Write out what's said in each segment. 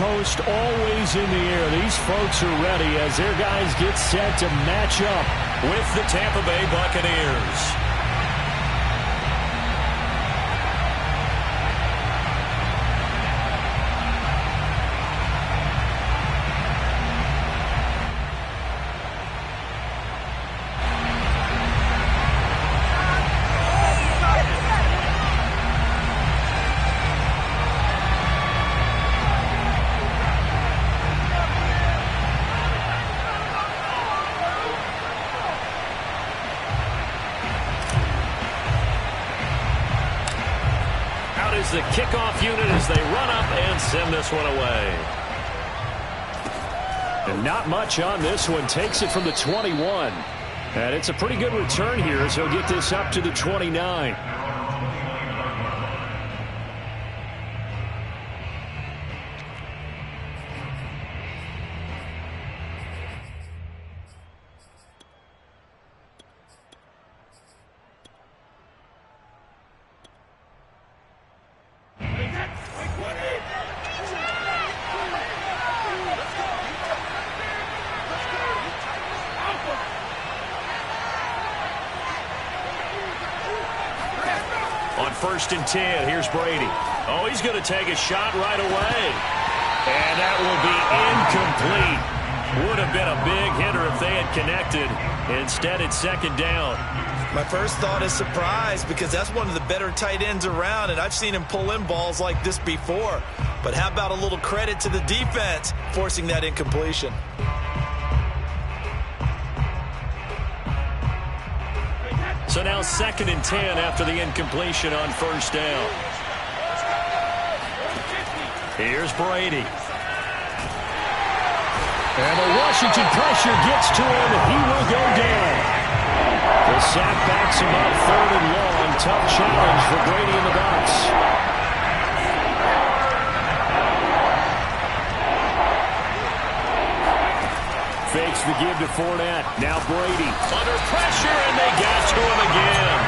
Coast always in the air. These folks are ready as their guys get set to match up with the Tampa Bay Buccaneers. The kickoff unit as they run up and send this one away. And not much on this one. Takes it from the 21. And it's a pretty good return here as he'll get this up to the 29. First and 10. Here's Brady. Oh, he's going to take a shot right away. And that will be incomplete. Would have been a big hitter if they had connected. Instead, it's second down. My first thought is surprise because that's one of the better tight ends around, and I've seen him pull in balls like this before. But how about a little credit to the defense forcing that incompletion? So now second and 10 after the incompletion on first down. Here's Brady. And the Washington pressure gets to him. He will go down. The sack backs him up third and long. Tough challenge for Brady in the box. Fakes the give to Fournette. Now Brady under pressure, and they got to him again.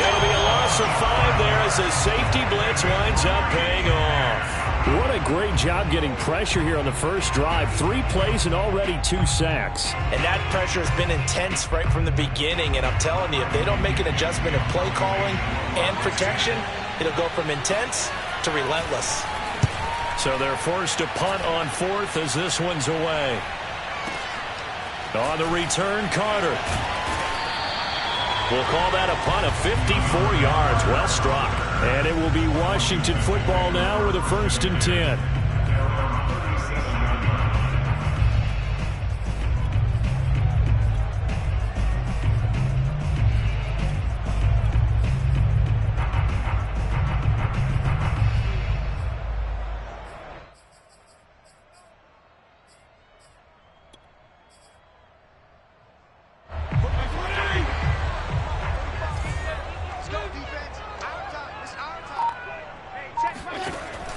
It'll be a loss of 5 there as the safety blitz winds up paying off. What a great job getting pressure here on the first drive. 3 plays and already 2 sacks. And that pressure has been intense right from the beginning. And I'm telling you, if they don't make an adjustment in play calling and protection, it'll go from intense to relentless. So they're forced to punt on 4th as this one's away. On the return, Carter. We'll call that a punt of 54 yards. Well struck. And it will be Washington football now with a first and 10.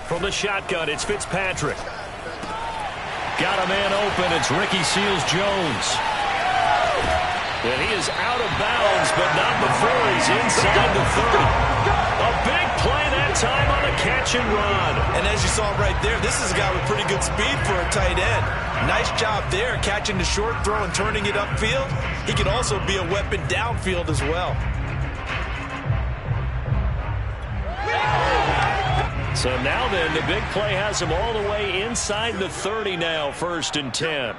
From the shotgun, it's Fitzpatrick. Got a man open. It's Ricky Seals-Jones. And he is out of bounds, but not before he's inside the 30. A big play that time on a catch and run. And as you saw right there, this is a guy with pretty good speed for a tight end. Nice job there, catching the short throw and turning it upfield. He can also be a weapon downfield as well. So now then, the big play has him all the way inside the 30 now, first and 10.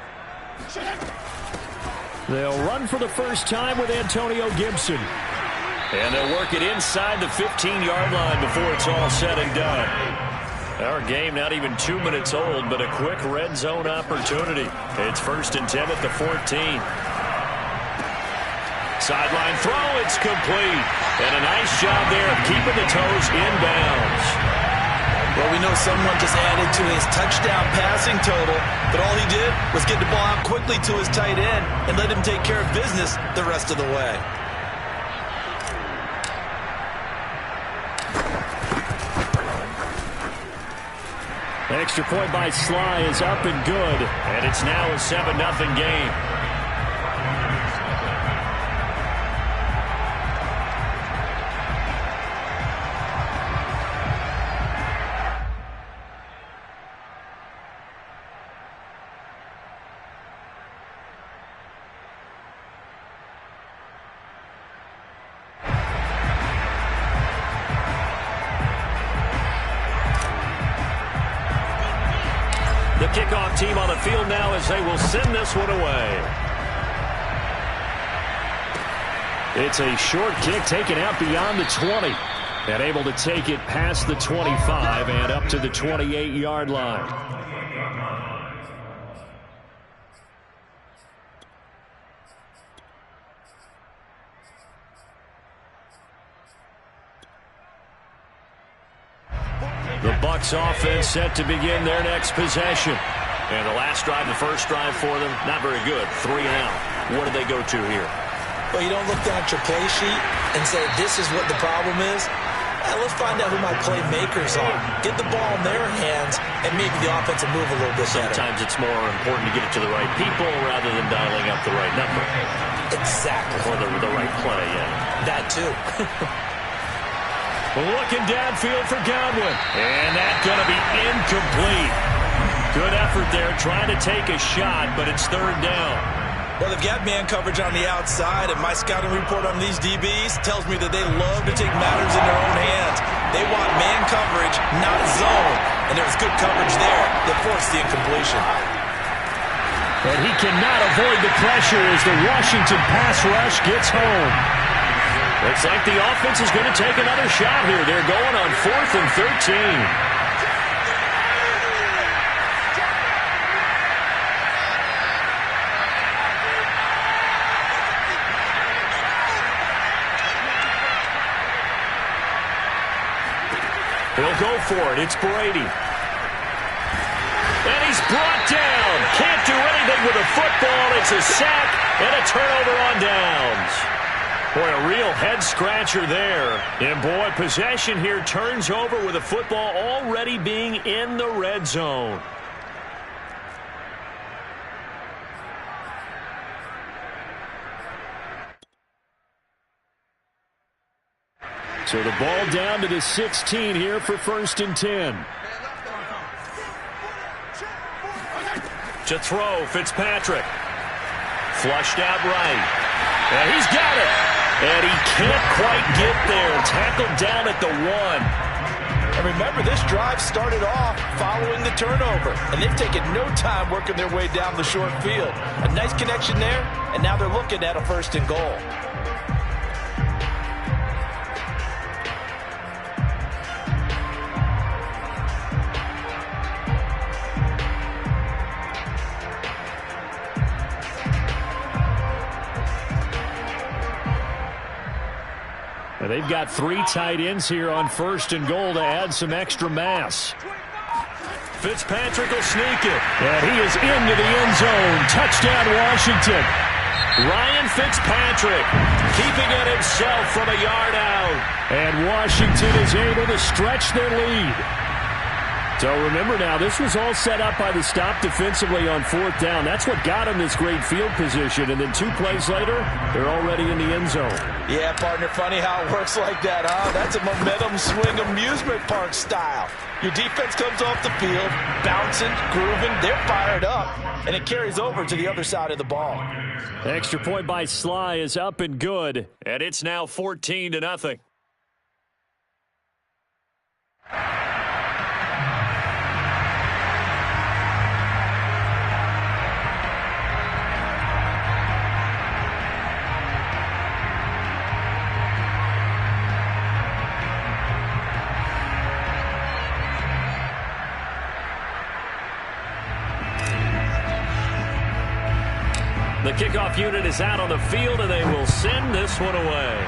They'll run for the first time with Antonio Gibson. And they'll work it inside the 15-yard line before it's all said and done. Our game not even 2 minutes old, but a quick red zone opportunity. It's first and 10 at the 14. Sideline throw, it's complete. And a nice job there of keeping the toes inbounds. Well, we know someone just added to his touchdown passing total, but all he did was get the ball out quickly to his tight end and let him take care of business the rest of the way. Extra point by Sly is up and good, and it's now a 7-0 game. kickoff team on the field now as they will send this one away. It's a short kick taken out beyond the 20. And able to take it past the 25 and up to the 28-yard line. The Bucs offense set to begin their next possession. And the last drive, the first drive for them, not very good. 3 and out. What do they go to here? Well, you don't look down at your play sheet and say, this is what the problem is. Let's find out who my playmakers are. Get the ball in their hands, and maybe the offense will move a little bit better. Sometimes it's more important to get it to the right people rather than dialing up the right number. Exactly. Or the right play, yeah. That, too. Looking downfield for Godwin. And that's going to be incomplete. Good effort there, trying to take a shot, but it's third down. Well, they've got man coverage on the outside, and my scouting report on these DBs tells me that they love to take matters in their own hands. They want man coverage, not zone. And there was good coverage there that forced the incompletion. And he cannot avoid the pressure as the Washington pass rush gets home. Looks like the offense is going to take another shot here. They're going on 4th and 13. He'll go for it. It's Brady. And he's brought down. Can't do anything with a football. It's a sack and a turnover on downs. Boy, a real head-scratcher there. And, boy, possession here turns over with a football already being in the red zone. So the ball down to the 16 here for 1st and 10. To throw, Fitzpatrick. Flushed out right. And he's got it. And he can't quite get there. Tackled down at the 1. And remember, this drive started off following the turnover. And they've taken no time working their way down the short field. A nice connection there, and now they're looking at a 1st and goal. They've got 3 tight ends here on 1st and goal to add some extra mass. Fitzpatrick will sneak it. And he is into the end zone. Touchdown, Washington. Ryan Fitzpatrick keeping it himself from a yard out. And Washington is able to stretch their lead. So remember now, this was all set up by the stop defensively on 4th down. That's what got him this great field position. And then 2 plays later, they're already in the end zone. Yeah, partner, funny how it works like that, huh? That's a momentum swing amusement park style. Your defense comes off the field, bouncing, grooving, they're fired up, and it carries over to the other side of the ball. Extra point by Sly is up and good, and it's now 14-0. The kickoff unit is out on the field, and they will send this one away.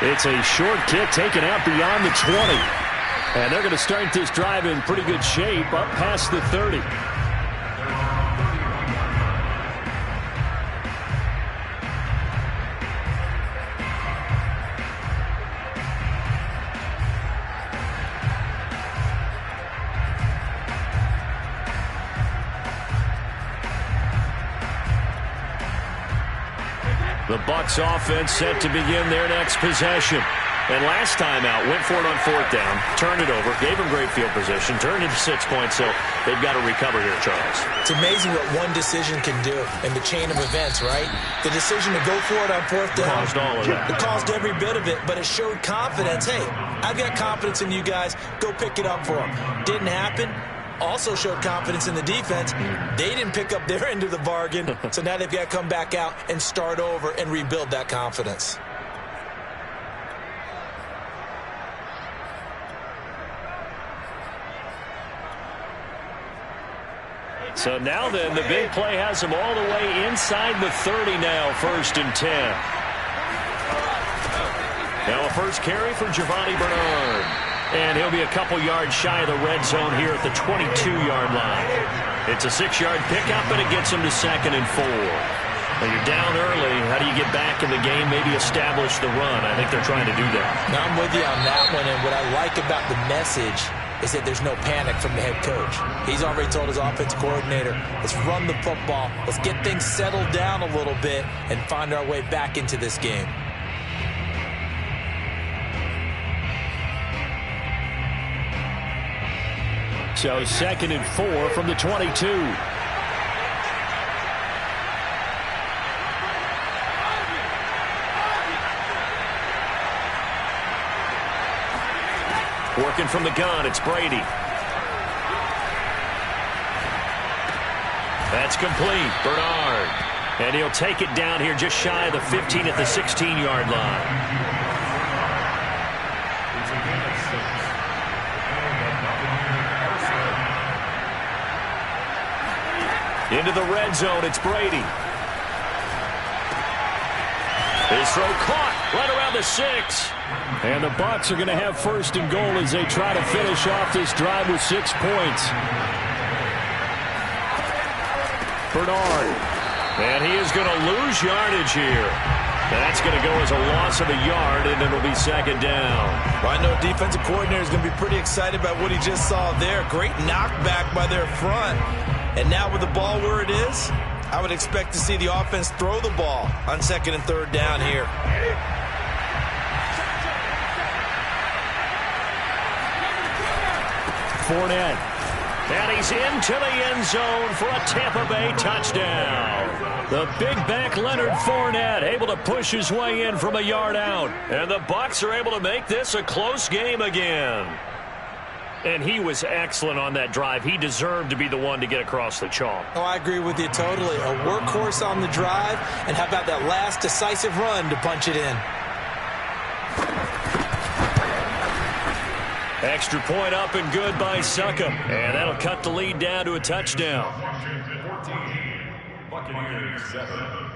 It's a short kick taken out beyond the 20. And they're going to start this drive in pretty good shape up past the 30. The Bucs offense set to begin their next possession. And last time out, went for it on 4th down, turned it over, gave them great field position, turned into 6 points, so they've got to recover here, Charles. It's amazing what one decision can do in the chain of events, right? The decision to go for it on 4th down caused all of that. It caused every bit of it, but it showed confidence. Hey, I've got confidence in you guys. Go pick it up for them. Didn't happen. Also showed confidence in the defense. They didn't pick up their end of the bargain, so now they've got to come back out and start over and rebuild that confidence. So now then, the big play has them all the way inside the 30 now, 1st and 10. Now a first carry for Giovanni Bernard. And he'll be a couple yards shy of the red zone here at the 22-yard line. It's a 6-yard pickup, and it gets him to 2nd and 4. Now you're down early. How do you get back in the game, maybe establish the run? I think they're trying to do that. Now I'm with you on that one, and what I like about the message is that there's no panic from the head coach. He's already told his offensive coordinator, let's run the football, let's get things settled down a little bit and find our way back into this game. So 2nd and 4 from the 22. Working from the gun, it's Brady. That's complete. Bernard. And he'll take it down here just shy of the 15 at the 16-yard line. Into the red zone, it's Brady. His throw caught right around the 6. And the Bucs are going to have 1st and goal as they try to finish off this drive with 6 points. Bernard. And he is going to lose yardage here. That's going to go as a loss of a yard, and it'll be 2nd down. Well, I know defensive coordinator is going to be pretty excited about what he just saw there. Great knockback by their front. And now with the ball where it is, I would expect to see the offense throw the ball on 2nd and 3rd down here. Fournette. And he's into the end zone for a Tampa Bay touchdown. The big back Leonard Fournette able to push his way in from a yard out. And the Bucs are able to make this a close game again. And he was excellent on that drive. He deserved to be the one to get across the chalk. Oh, I agree with you totally. A workhorse on the drive, and how about that last decisive run to punch it in? Extra point up and good by Succop. And that'll cut the lead down to a touchdown. 14, Buccaneers 7.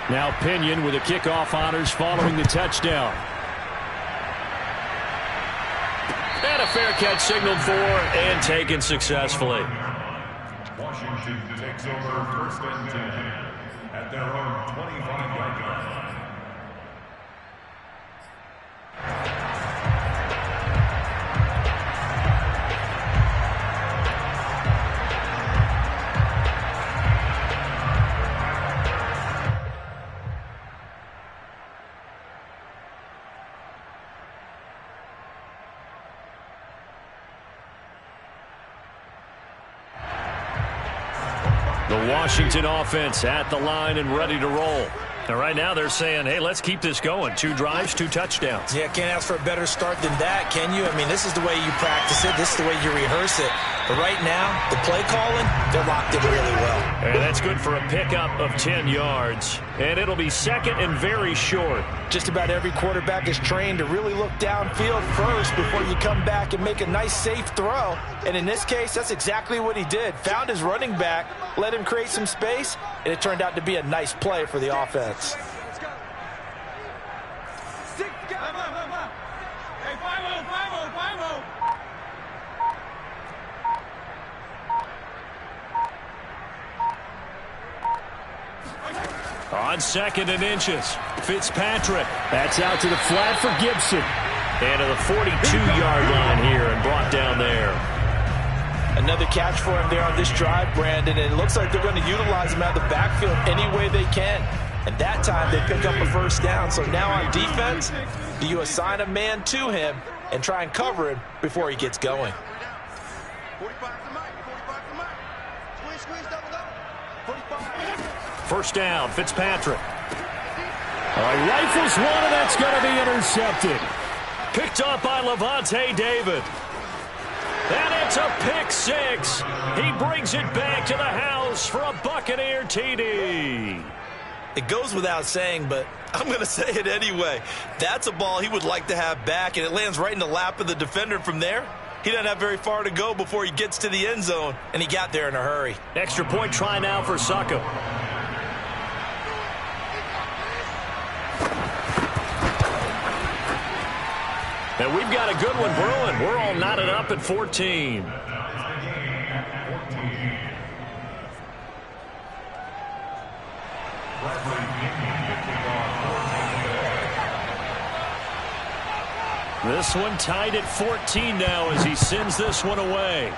Now Pinion with the kickoff honors following the touchdown. And a fair catch signaled for and taken successfully. Washington takes over 1st and 10 at their own 25-yard line. The Washington offense at the line and ready to roll. And right now they're saying, hey, let's keep this going. 2 drives, 2 touchdowns. Yeah, can't ask for a better start than that, can you? I mean, this is the way you practice it. This is the way you rehearse it. But right now, the play calling, they're locked in really well. And that's good for a pickup of 10 yards. And it'll be 2nd and very short. Just about every quarterback is trained to really look downfield first before you come back and make a nice, safe throw. And in this case, that's exactly what he did. Found his running back, let him create some space, and it turned out to be a nice play for the offense. On 2nd and inches, Fitzpatrick. That's out to the flat for Gibson. And to the 42-yard line here and brought down there. Another catch for him there on this drive, Brandon, and it looks like they're going to utilize him out of the backfield any way they can. And that time they pick up a first down. So now on defense, do you assign a man to him and try and cover him before he gets going? First down, Fitzpatrick. Rifles one, and that's going to be intercepted. Picked up by Levante David. And it's a pick six. He brings it back to the house for a Buccaneer TD. It goes without saying, but I'm going to say it anyway. That's a ball he would like to have back, and it lands right in the lap of the defender from there. He doesn't have very far to go before he gets to the end zone, and he got there in a hurry. Extra point try now for Succo. And we've got a good one brewing. We're all knotted up at 14. This one tied at 14 now as he sends this one away.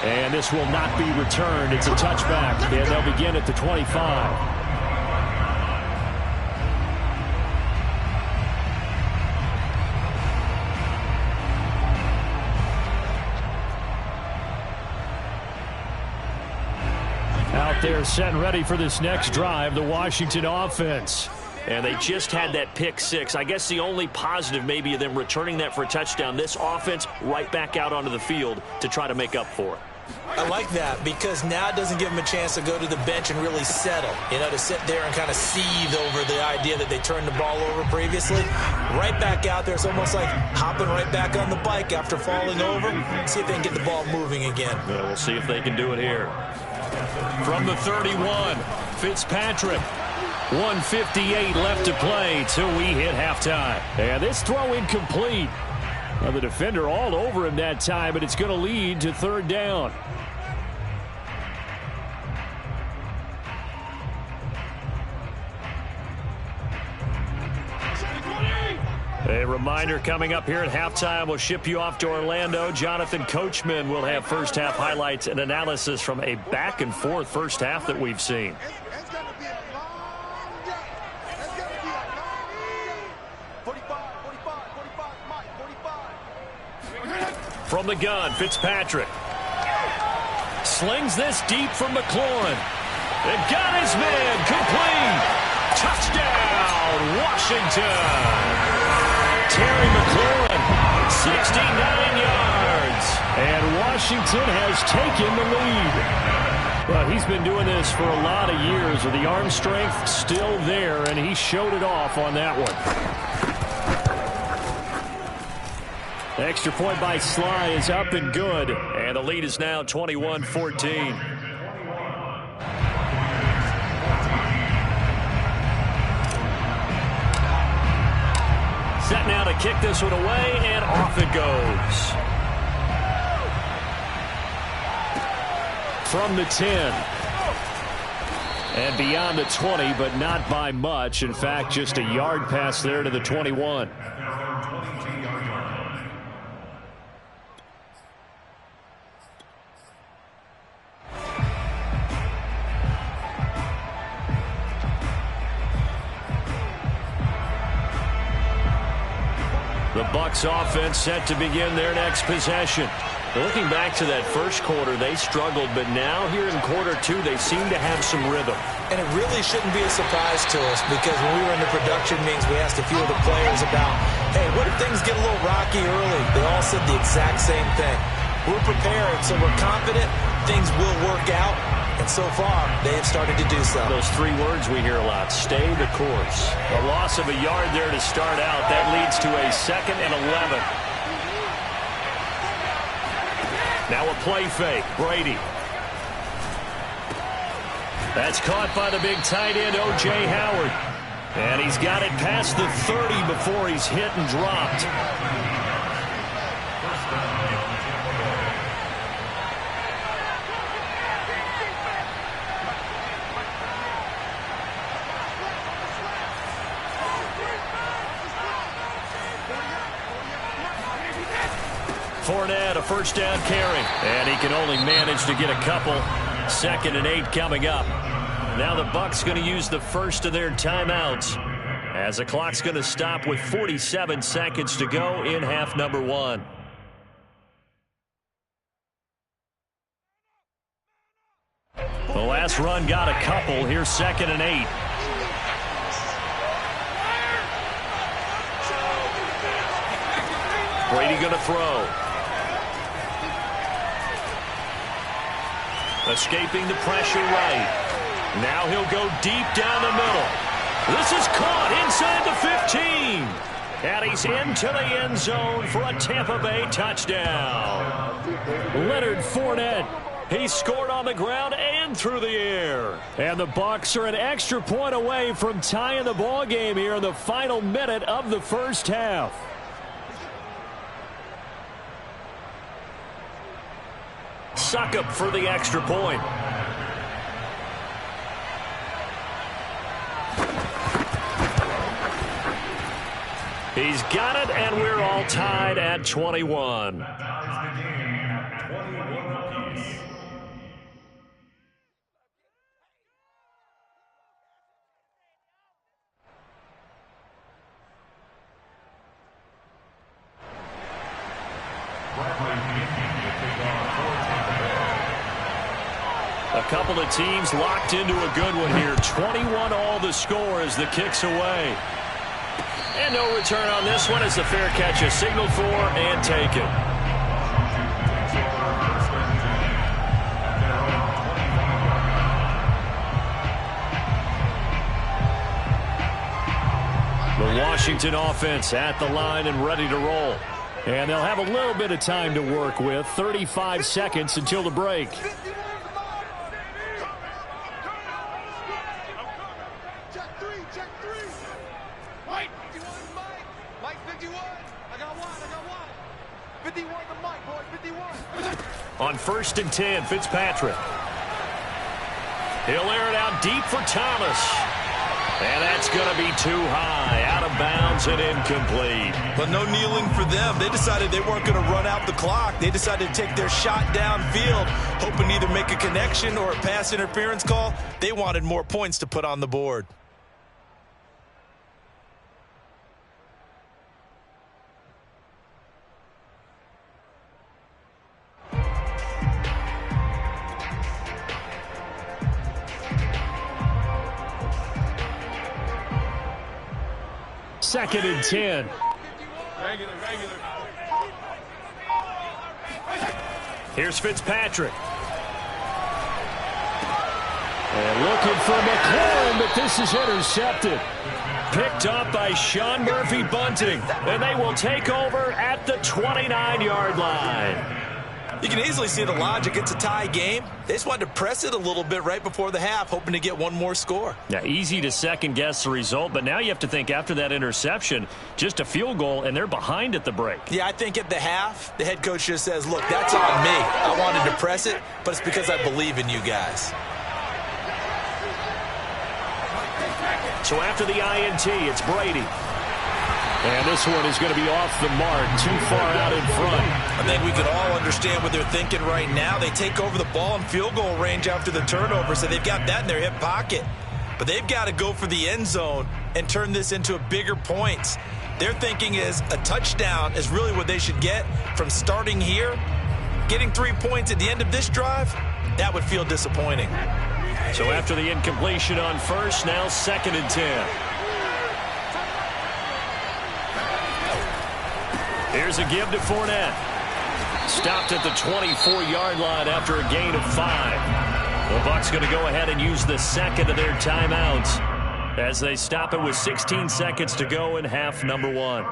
And this will not be returned. It's a touchback. And they'll begin at the 25. They're set and ready for this next drive, the Washington offense. And they just had that pick six. I guess the only positive maybe of them returning that for a touchdown. This offense right back out onto the field to try to make up for it. I like that because now it doesn't give them a chance to go to the bench and really settle. You know, to sit there and kind of seethe over the idea that they turned the ball over previously. Right back out there. It's almost like hopping right back on the bike after falling over. See if they can get the ball moving again. Yeah, we'll see if they can do it here. From the 31, Fitzpatrick. 1:58 left to play till we hit halftime. And this throw incomplete. Now the defender all over him that time, but it's going to lead to third down. A reminder coming up here at halftime. We'll ship you off to Orlando. Jonathan Coachman will have first half highlights and analysis from a back and forth first half that we've seen. It's going to be a long day. It's going to be a long day. 45, 45, Mike, 45. From the gun, Fitzpatrick. Slings this deep from McLaurin. And got his man complete. Touchdown, Washington. Terry McLaurin, 69 yards. And Washington has taken the lead. Well, he's been doing this for a lot of years with the arm strength still there, and he showed it off on that one. Extra point by Sly is up and good, and the lead is now 21-14. Set now to kick this one away, and off it goes. From the 10. And beyond the 20, but not by much. In fact, just a yard pass there to the 21. The Bucs offense set to begin their next possession. Looking back to that first quarter, they struggled, but now here in quarter two, they seem to have some rhythm. And it really shouldn't be a surprise to us because when we were in the production meetings, we asked a few of the players about, hey, what if things get a little rocky early? They all said the exact same thing. We're prepared, so we're confident things will work out. And so far, they have started to do so. Those three words we hear a lot, stay the course. A loss of a yard there to start out. That leads to a 2nd and 11. Now a play fake. Brady. That's caught by the big tight end, O.J. Howard. And he's got it past the 30 before he's hit and dropped. Fournette, a first down carry. And he can only manage to get a couple. 2nd and 8 coming up. Now the Bucs going to use the first of their timeouts, as the clock's going to stop with 47 seconds to go in half number 1. The last run got a couple. Here's 2nd and 8. Brady going to throw. Escaping the pressure right. Now he'll go deep down the middle. This is caught inside the 15. And he's into the end zone for a Tampa Bay touchdown. Leonard Fournette. He scored on the ground and through the air. And the Bucs are an extra point away from tying the ball game here in the final minute of the first half. Succop for the extra point. He's got it, and we're all tied at 21. That ties the game at 21 apiece. A couple of teams locked into a good one here. 21 all the score as the kick's away. And no return on this one as the fair catch is signaled for and taken. The Washington offense at the line and ready to roll. And they'll have a little bit of time to work with. 35 seconds until the break. On 1st and 10, Fitzpatrick. He'll air it out deep for Thomas. And that's going to be too high. Out of bounds and incomplete. But no kneeling for them. They decided they weren't going to run out the clock. They decided to take their shot downfield, hoping to either make a connection or a pass interference call. They wanted more points to put on the board. Second and 10. Regular. Here's Fitzpatrick. And looking for McLaurin, but this is intercepted. Picked up by Sean Murphy-Bunting. And they will take over at the 29-yard line. You can easily see the logic. It's a tie game. They just wanted to press it a little bit right before the half, hoping to get one more score. Yeah, easy to second-guess the result, but now you have to think after that interception, just a field goal, and they're behind at the break. Yeah, I think at the half, the head coach just says, look, that's on me. I wanted to press it, but it's because I believe in you guys. So after the INT, it's Brady. And this one is going to be off the mark, too far out in front. I think we can all understand what they're thinking right now. They take over the ball in field goal range after the turnover, so they've got that in their hip pocket. But they've got to go for the end zone and turn this into a bigger points. Their thinking is a touchdown is really what they should get from starting here. Getting 3 points at the end of this drive, that would feel disappointing. So after the incompletion on first, now 2nd and 10. Here's a give to Fournette. Stopped at the 24-yard line after a gain of 5. The Bucs going to go ahead and use the second of their timeouts as they stop it with 16 seconds to go in half number 1.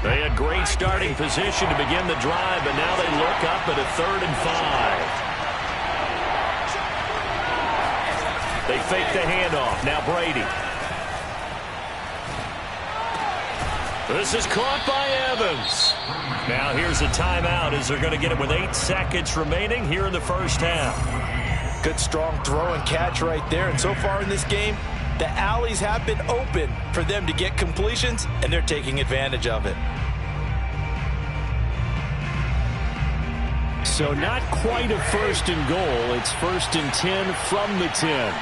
They had great starting position to begin the drive, but now they look up at a 3rd and 5. They fake the handoff. Now Brady. This is caught by Evans. Now here's a timeout as they're going to get it with 8 seconds remaining here in the first half. Good strong throw and catch right there. And so far in this game, The alleys have been open for them to get completions, and they're taking advantage of it. So not quite a 1st and goal. It's 1st and 10 from the 10.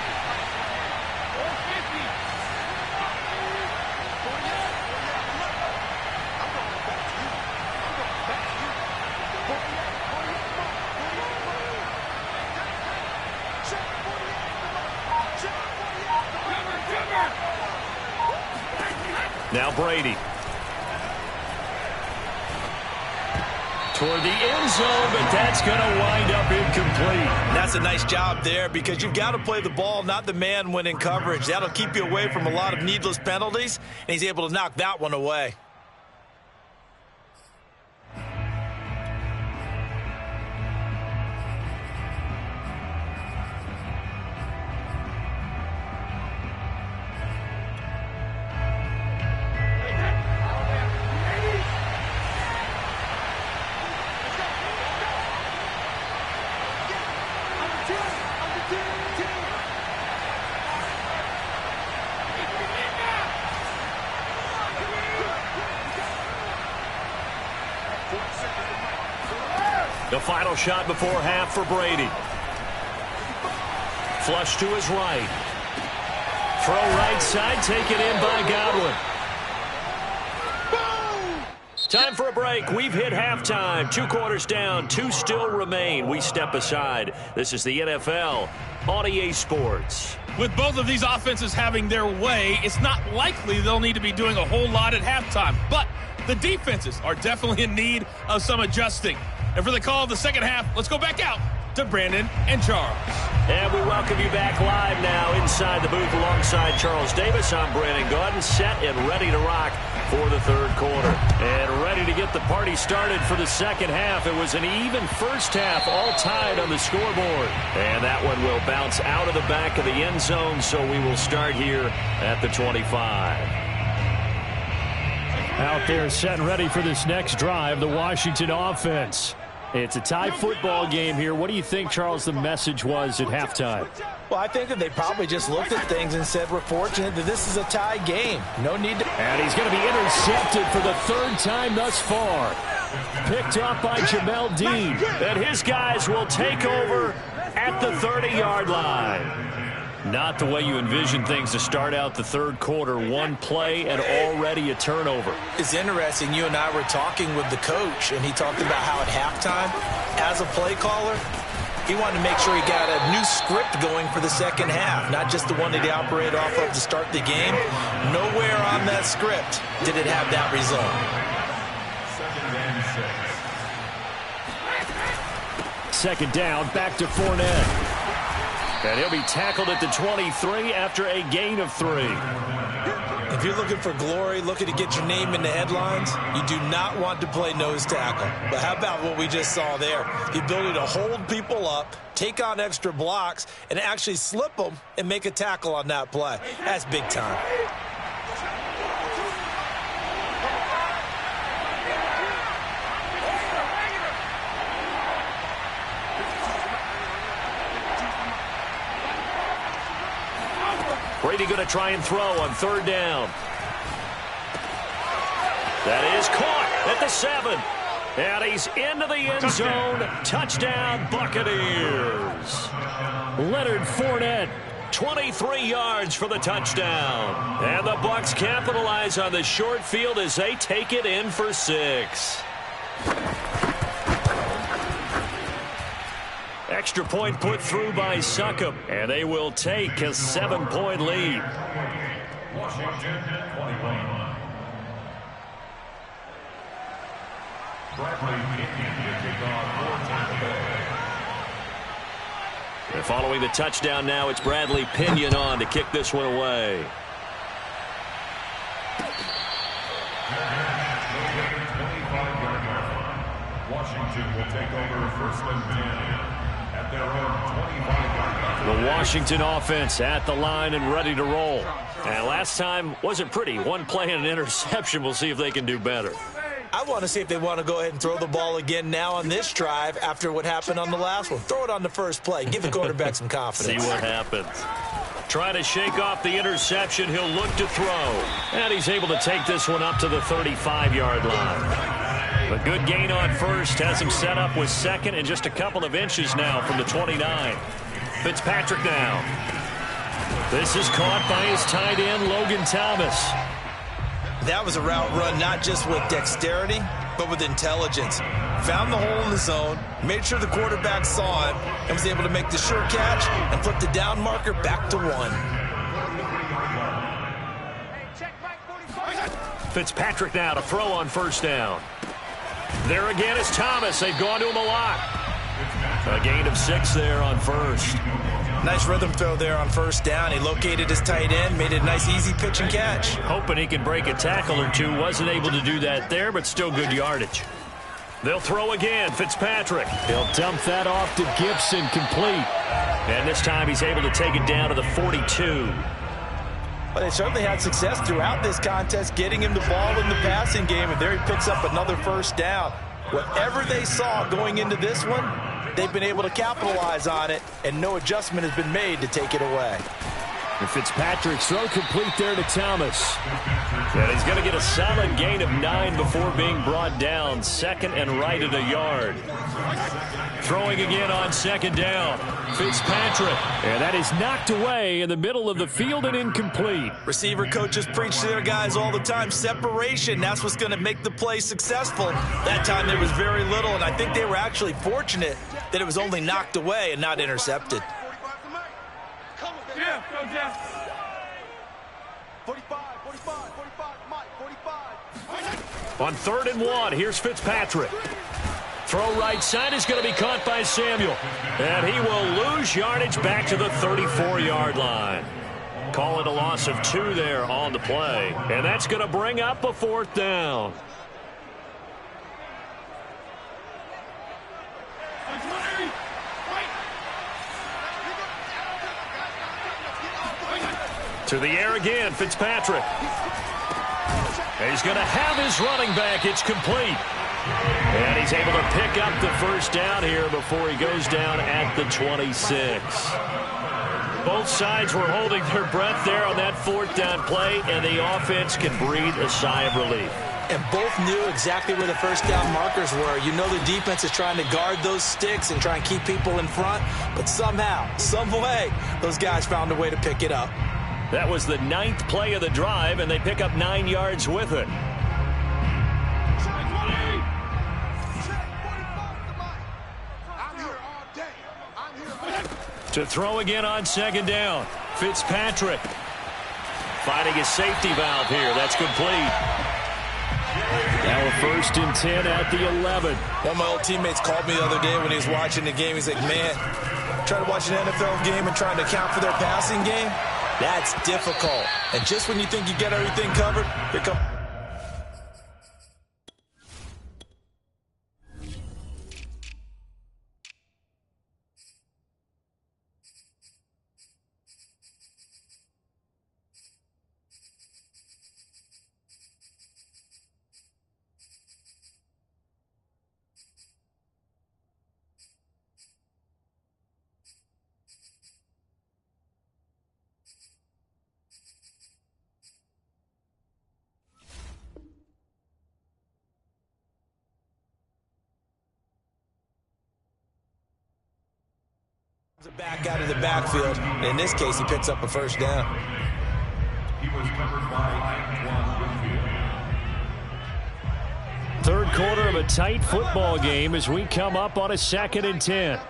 Now Brady. Toward the end zone, but that's going to wind up incomplete. That's a nice job there because you've got to play the ball, not the man when in coverage. That'll keep you away from a lot of needless penalties, and he's able to knock that one away. The final shot before half for Brady. Flush to his right. Throw right side, taken in by Godwin. Time for a break. We've hit halftime. 2 quarters down, 2 still remain. We step aside. This is the NFL on EA Sports. With both of these offenses having their way, it's not likely they'll need to be doing a whole lot at halftime. But the defenses are definitely in need of some adjusting. And for the call of the second half, let's go back out to Brandon and Charles. And we welcome you back live now inside the booth alongside Charles Davis. I'm Brandon Gaudin, set and ready to rock for the 3rd quarter. And ready to get the party started for the second half. It was an even first half, all tied on the scoreboard. And that one will bounce out of the back of the end zone, so we will start here at the 25. Out there set and ready for this next drive, the Washington offense. It's a tie football game here. What do you think, Charles, the message was at halftime? Well, I think that they probably just looked at things and said, we're fortunate that this is a tie game. No need to... And he's going to be intercepted for the 3rd time thus far. Picked up by Jamel Dean. And his guys will take over at the 30-yard line. Not the way you envision things to start out the 3rd quarter. 1 play and already a turnover. It's interesting. You and I were talking with the coach, and he talked about how at halftime, as a play caller, he wanted to make sure he got a new script going for the second half, not just the one that he operated off of to start the game. Nowhere on that script did it have that result. 2nd down, back to Fournette. And he'll be tackled at the 23 after a gain of 3. If you're looking for glory, looking to get your name in the headlines, you do not want to play nose tackle. But how about what we just saw there? The ability to hold people up, take on extra blocks, and actually slip them and make a tackle on that play. That's big time. Brady going to try and throw on 3rd down. That is caught at the 7. And he's into the end zone. Touchdown, Buccaneers. Leonard Fournette, 23 yards for the touchdown. And the Bucs capitalize on the short field as they take it in for 6. Extra point put through by Succop, and they will take a 7-point lead. Washington 21. Bradley Pinion to kick off for Tampa Bay. And following the touchdown now, it's Bradley Pinion on to kick this one away. Washington will take over 1st and 10 at their own 25-yard line. The Washington offense at the line and ready to roll. And last time wasn't pretty. 1 play and an interception. We'll see if they can do better. I want to see if they want to go ahead and throw the ball again now on this drive after what happened on the last one. Throw it on the first play. Give the quarterback some confidence. See what happens. Trying to shake off the interception. He'll look to throw. And he's able to take this one up to the 35-yard line. A good gain on first has him set up with second and just a couple of inches now from the 29. Fitzpatrick now. This is caught by his tight end, Logan Thomas. That was a route run not just with dexterity, but with intelligence. Found the hole in the zone, made sure the quarterback saw it, and was able to make the sure catch and flip the down marker back to 1. Fitzpatrick now to throw on first down. There again is Thomas. They've gone to him a lot. A gain of 6 there on first. Nice rhythm throw there on first down. He located his tight end, made it a nice easy pitch and catch. Hoping he can break a tackle or two. Wasn't able to do that there, but still good yardage. They'll throw again. Fitzpatrick. He'll dump that off to Gibson, complete. And this time he's able to take it down to the 42. But they certainly had success throughout this contest, getting him the ball in the passing game, and there he picks up another first down. Whatever they saw going into this one, they've been able to capitalize on it, and no adjustment has been made to take it away. And Fitzpatrick's throw complete there to Thomas. And he's going to get a solid gain of 9 before being brought down. Second and right at a yard. Throwing again on second down. Fitzpatrick. And that is knocked away in the middle of the field and incomplete. Receiver coaches preach to their guys all the time. Separation, that's what's going to make the play successful. That time there was very little, and I think they were actually fortunate that it was only knocked away and not intercepted. 45, Mike, 45. On 3rd and 1, here's Fitzpatrick. Throw right side is going to be caught by Samuel. And he will lose yardage back to the 34-yard line. Call it a loss of 2 there on the play. And that's going to bring up a 4th down. To the air again, Fitzpatrick. He's going to have his running back. It's complete. And he's able to pick up the first down here before he goes down at the 26. Both sides were holding their breath there on that 4th down play, and the offense can breathe a sigh of relief. And both knew exactly where the first down markers were. You know the defense is trying to guard those sticks and try and keep people in front, but somehow, some way, those guys found a way to pick it up. That was the 9th play of the drive, and they pick up 9 yards with it. To throw again on 2nd down. Fitzpatrick finding his safety valve here. That's complete. Now a 1st and 10 at the 11. One of my old teammates called me the other day when he was watching the game. He's like, man, trying to watch an NFL game and trying to account for their passing game, that's difficult. And just when you think you get everything covered, here comes... back out of the backfield. In this case, he picks up a first down. He was covered by Antoine Winfield. 3rd quarter of a tight football game as we come up on a 2nd and 10.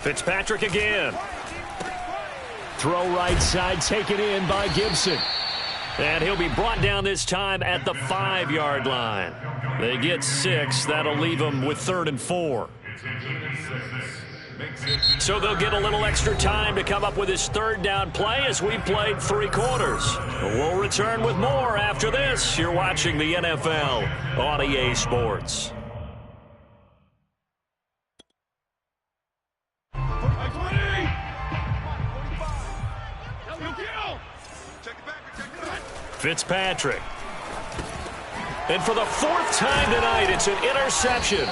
Fitzpatrick again. Throw right side, taken in by Gibson. And he'll be brought down this time at the 5-yard line. They get 6. That'll leave them with 3rd and 4. So they'll get a little extra time to come up with his 3rd down play as we played 3 quarters. We'll return with more after this. You're watching the NFL on EA Sports. Fitzpatrick. And for the 4th time tonight, it's an interception.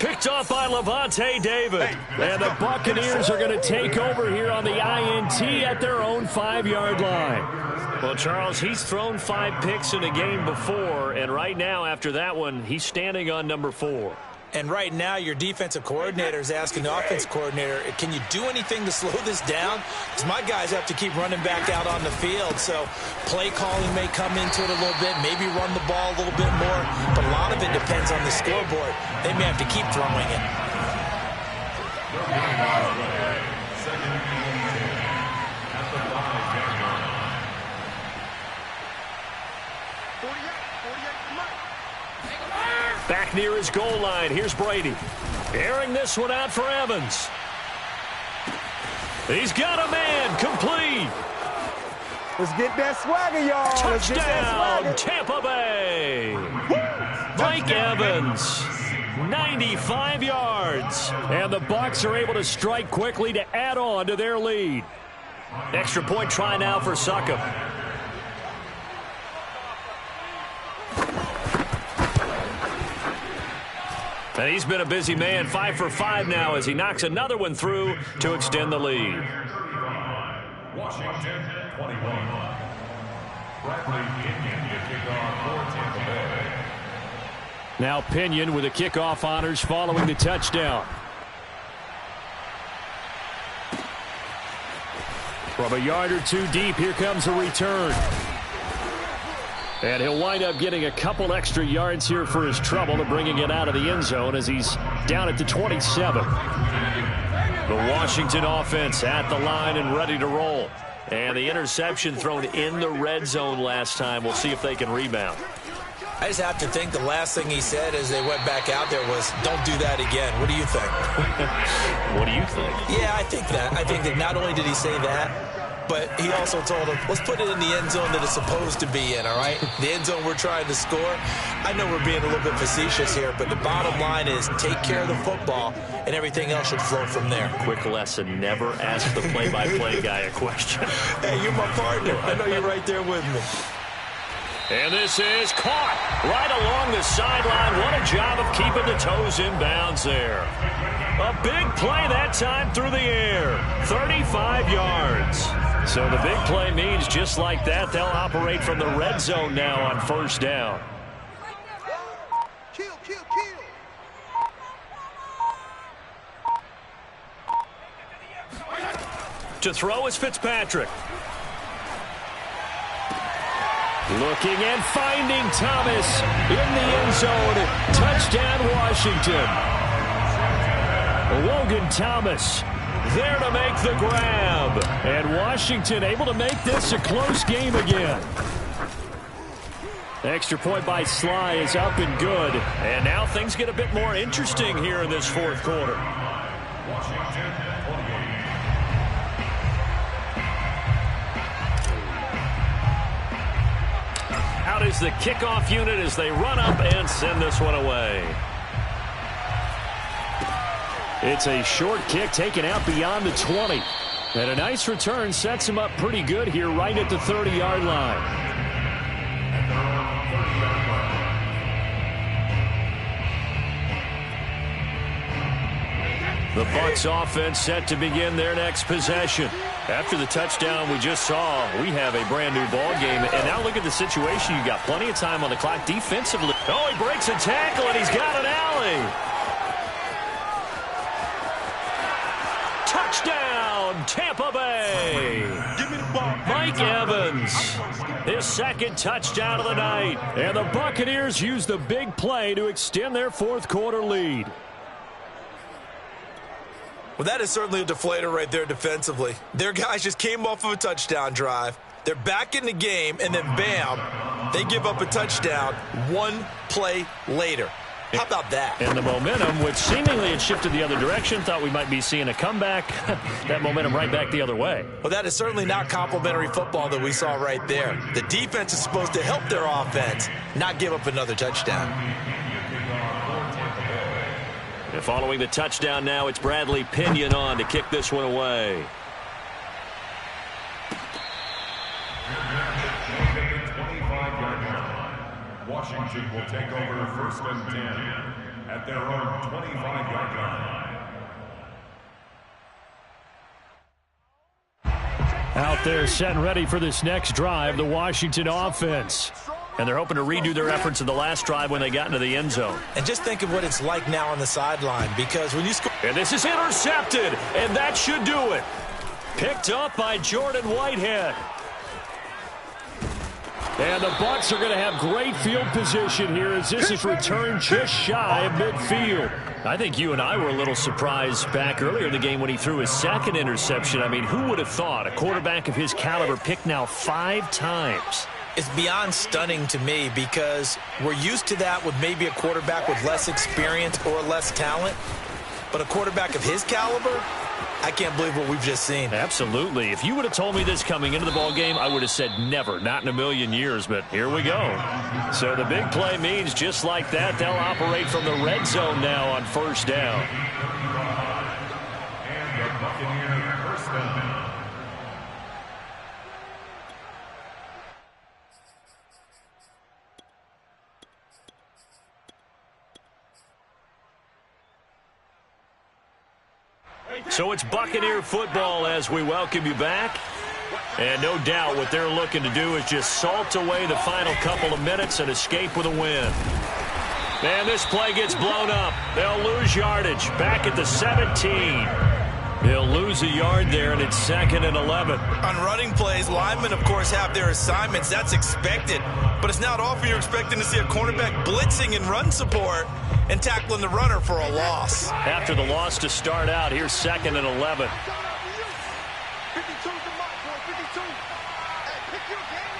Picked off by Levante David. And the Buccaneers are going to take over here on the INT at their own 5-yard line. Well, Charles, he's thrown 5 picks in a game before, and right now after that one, he's standing on number 4. And right now, your defensive coordinator is asking the offense coordinator, can you do anything to slow this down? Because my guys have to keep running back out on the field. So play calling may come into it a little bit, maybe run the ball a little bit more. But a lot of it depends on the scoreboard. They may have to keep throwing it. Back near his goal line. Here's Brady. Airing this one out for Evans. He's got a man. Complete. Let's get that swagger, y'all. Touchdown, Tampa Bay. Mike Evans, 95 yards. And the Bucs are able to strike quickly to add on to their lead. Extra point try now for Succop. And he's been a busy man, 5 for 5 now as he knocks another one through to extend the lead. Washington 21. Bradley Pinion to kick off for Tampa Bay. Now Pinion with the kickoff honors following the touchdown. From a yard or two deep, here comes a return. And he'll wind up getting a couple extra yards here for his trouble to bringing it out of the end zone as he's down at the 27. The Washington offense at the line and ready to roll. And the interception thrown in the red zone last time. We'll see if they can rebound. I just have to think the last thing he said as they went back out there was, don't do that again. What do you think? What do you think? Yeah, I think that. I think that not only did he say that, but he also told him, let's put it in the end zone that it's supposed to be in, all right? The end zone we're trying to score. I know we're being a little bit facetious here, but the bottom line is take care of the football, and everything else should flow from there. Quick lesson, never ask the play-by-play guy a question. Hey, you're my partner. I know you're right there with me. And this is caught right along the sideline. What a job of keeping the toes in bounds there. A big play that time through the air. 35 yards. So the big play means just like that, they'll operate from the red zone now on first down. Kill, kill, kill. To throw is Fitzpatrick. Looking and finding Thomas in the end zone. Touchdown, Washington. Logan Thomas there to make the grab. And Washington able to make this a close game again. Extra point by Sly is up and good. And now things get a bit more interesting here in this fourth quarter. Washington 28. Out is the kickoff unit as they run up and send this one away. It's a short kick taken out beyond the 20. And a nice return sets him up pretty good here right at the 30-yard line. The Bucs offense set to begin their next possession. After the touchdown we just saw, we have a brand new ball game. And now look at the situation. You got plenty of time on the clock defensively. Oh, he breaks a tackle and he's got an alley. Touchdown, Tampa Bay. Give me the ball. Mike Evans, his second touchdown of the night. And the Buccaneers use the big play to extend their fourth quarter lead. Well, that is certainly a deflator right there defensively. Their guys just came off of a touchdown drive. They're back in the game, and then bam, they give up a touchdown one play later. How about that? And the momentum, which seemingly had shifted the other direction, thought we might be seeing a comeback. That momentum right back the other way. Well, that is certainly not complimentary football that we saw right there. The defense is supposed to help their offense, not give up another touchdown. And following the touchdown now, it's Bradley Pinion on to kick this one away. Washington will take over first and 10 at their own 25-yard line. Out there set and ready for this next drive, the Washington offense. And they're hoping to redo their efforts in the last drive when they got into the end zone. And just think of what it's like now on the sideline, because when you score... And this is intercepted, and that should do it. Picked up by Jordan Whitehead. And the Bucs are going to have great field position here as this is returned just shy of midfield. I think you and I were a little surprised back earlier in the game when he threw his second interception. I mean, who would have thought a quarterback of his caliber picked now 5 times? It's beyond stunning to me because we're used to that with maybe a quarterback with less experience or less talent. But a quarterback of his caliber, I can't believe what we've just seen. Absolutely. If you would have told me this coming into the ball game, I would have said never, not in a million years, but here we go. So the big play means just like that, they'll operate from the red zone now on first down. And the Buccaneers first down. So it's Buccaneer football as we welcome you back. And no doubt what they're looking to do is just salt away the final couple of minutes and escape with a win. And this play gets blown up. They'll lose yardage back at the 17. They'll lose a yard there, and it's 2nd and 11. On running plays, linemen, of course, have their assignments. That's expected. But it's not often you're expecting to see a cornerback blitzing in run support and tackling the runner for a loss. After the loss to start out, here's 2nd and 11. 52's the mark, boy. 52. Hey, pick your game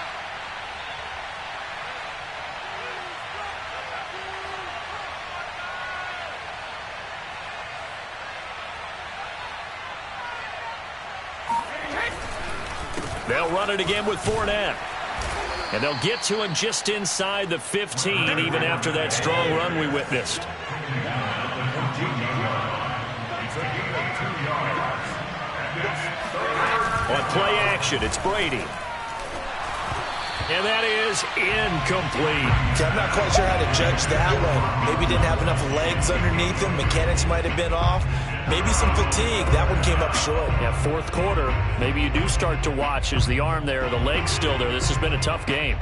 up. They'll run it again with Fournette. And they'll get to him just inside the 15, even after that strong run we witnessed. On play action, it's Brady. And that is incomplete. I'm not quite sure how to judge that one. Maybe didn't have enough legs underneath him. Mechanics might have been off. Maybe some fatigue. That one came up short. Yeah, 4th quarter. Maybe you do start to watch as the arm there, the leg's still there. This has been a tough game.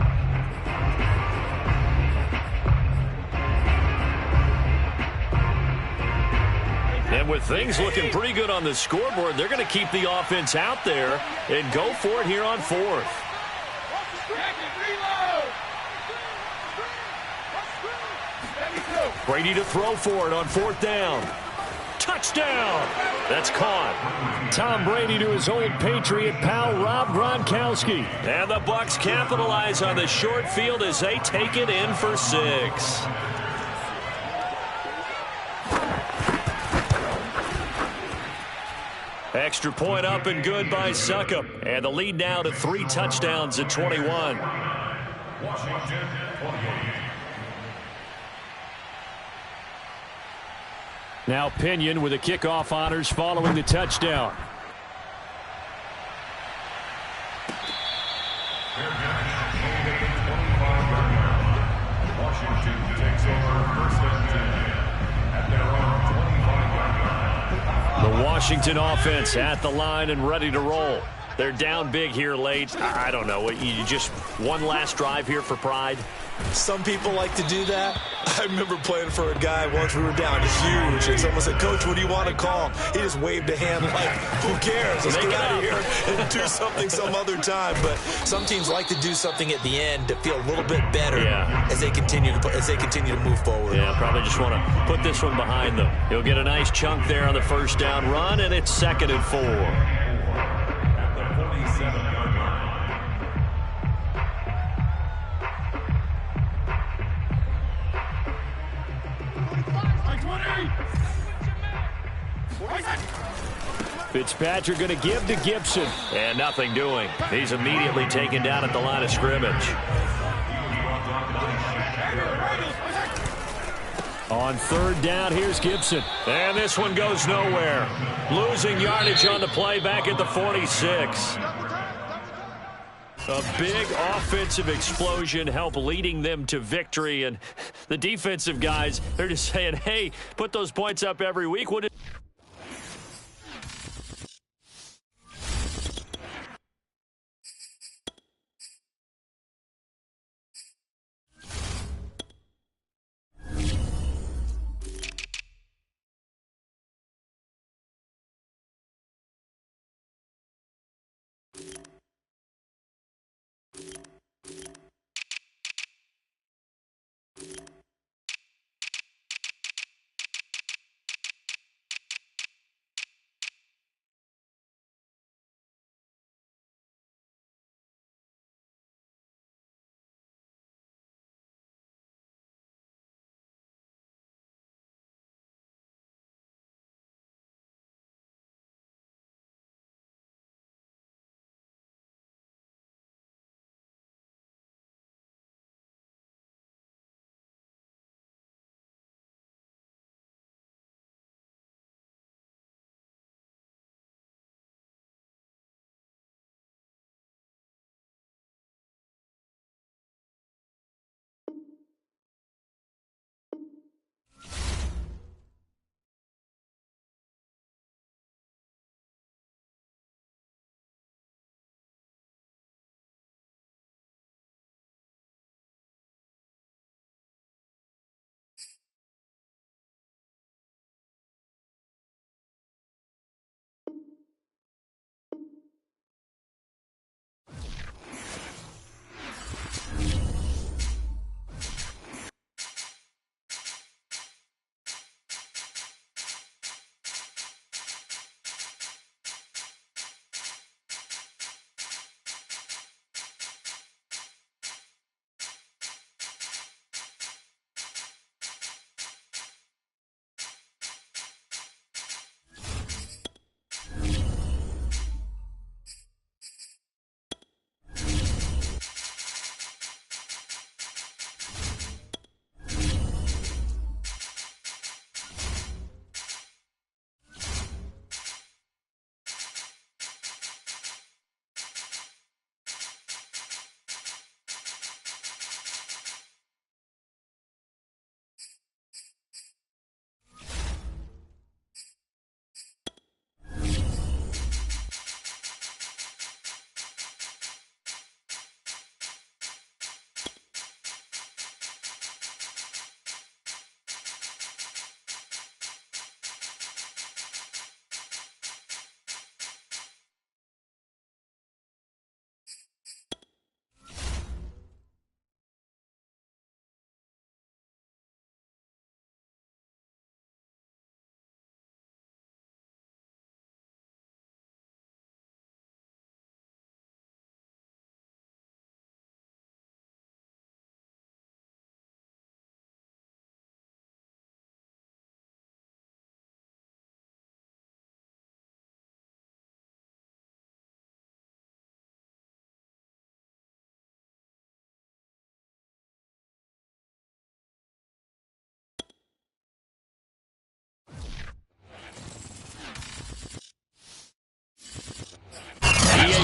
And with things looking pretty good on the scoreboard, they're going to keep the offense out there and go for it here on 4th. Brady to throw for it on 4th down. Touchdown! That's caught. Tom Brady to his old Patriot pal, Rob Gronkowski. And the Bucs capitalize on the short field as they take it in for 6. Extra point up and good by Succop. And the lead now to 3 touchdowns at 21. Washington 28. Now Pinion with the kickoff honors following the touchdown. Washington takes over 1st and 10 at their own 25-yard line. The Washington offense at the line and ready to roll. They're down big here late. I don't know. You just one last drive here for pride? Some people like to do that. I remember playing for a guy once. We were down huge, and someone said, "Coach, what do you want to call?" He just waved a hand like, "Who cares? Let's get out of here and do something some other time." But some teams like to do something at the end to feel a little bit better as they continue to move forward. Yeah, probably just want to put this one behind them. He'll get a nice chunk there on the first down run, and it's 2nd and 4. At the 47-yard line. Fitzpatrick going to give to Gibson. And nothing doing. He's immediately taken down at the line of scrimmage. On 3rd down, here's Gibson. And this one goes nowhere. Losing yardage on the play back at the 46. A big offensive explosion helped leading them to victory. And the defensive guys, they're just saying, hey, put those points up every week. What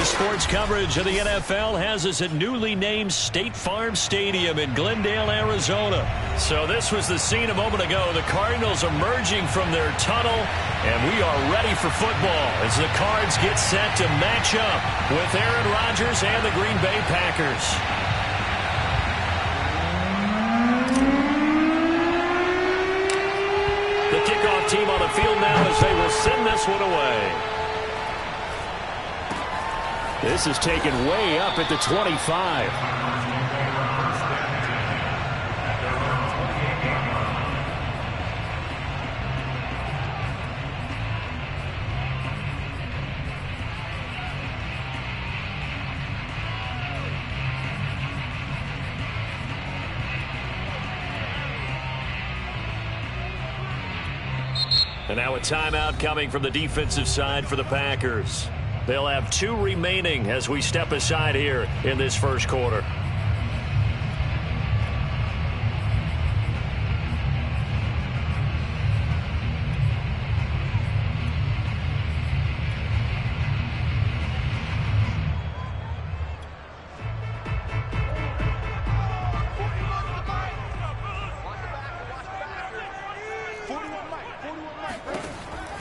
Sports coverage of the NFL has us at newly named State Farm Stadium in Glendale, Arizona. So this was the scene a moment ago. The Cardinals emerging from their tunnel, and we are ready for football as the Cards get set to match up with Aaron Rodgers and the Green Bay Packers. The kickoff team on the field now as they will send this one away. This is taken way up at the 25. And now a timeout coming from the defensive side for the Packers. They'll have 2 remaining as we step aside here in this first quarter.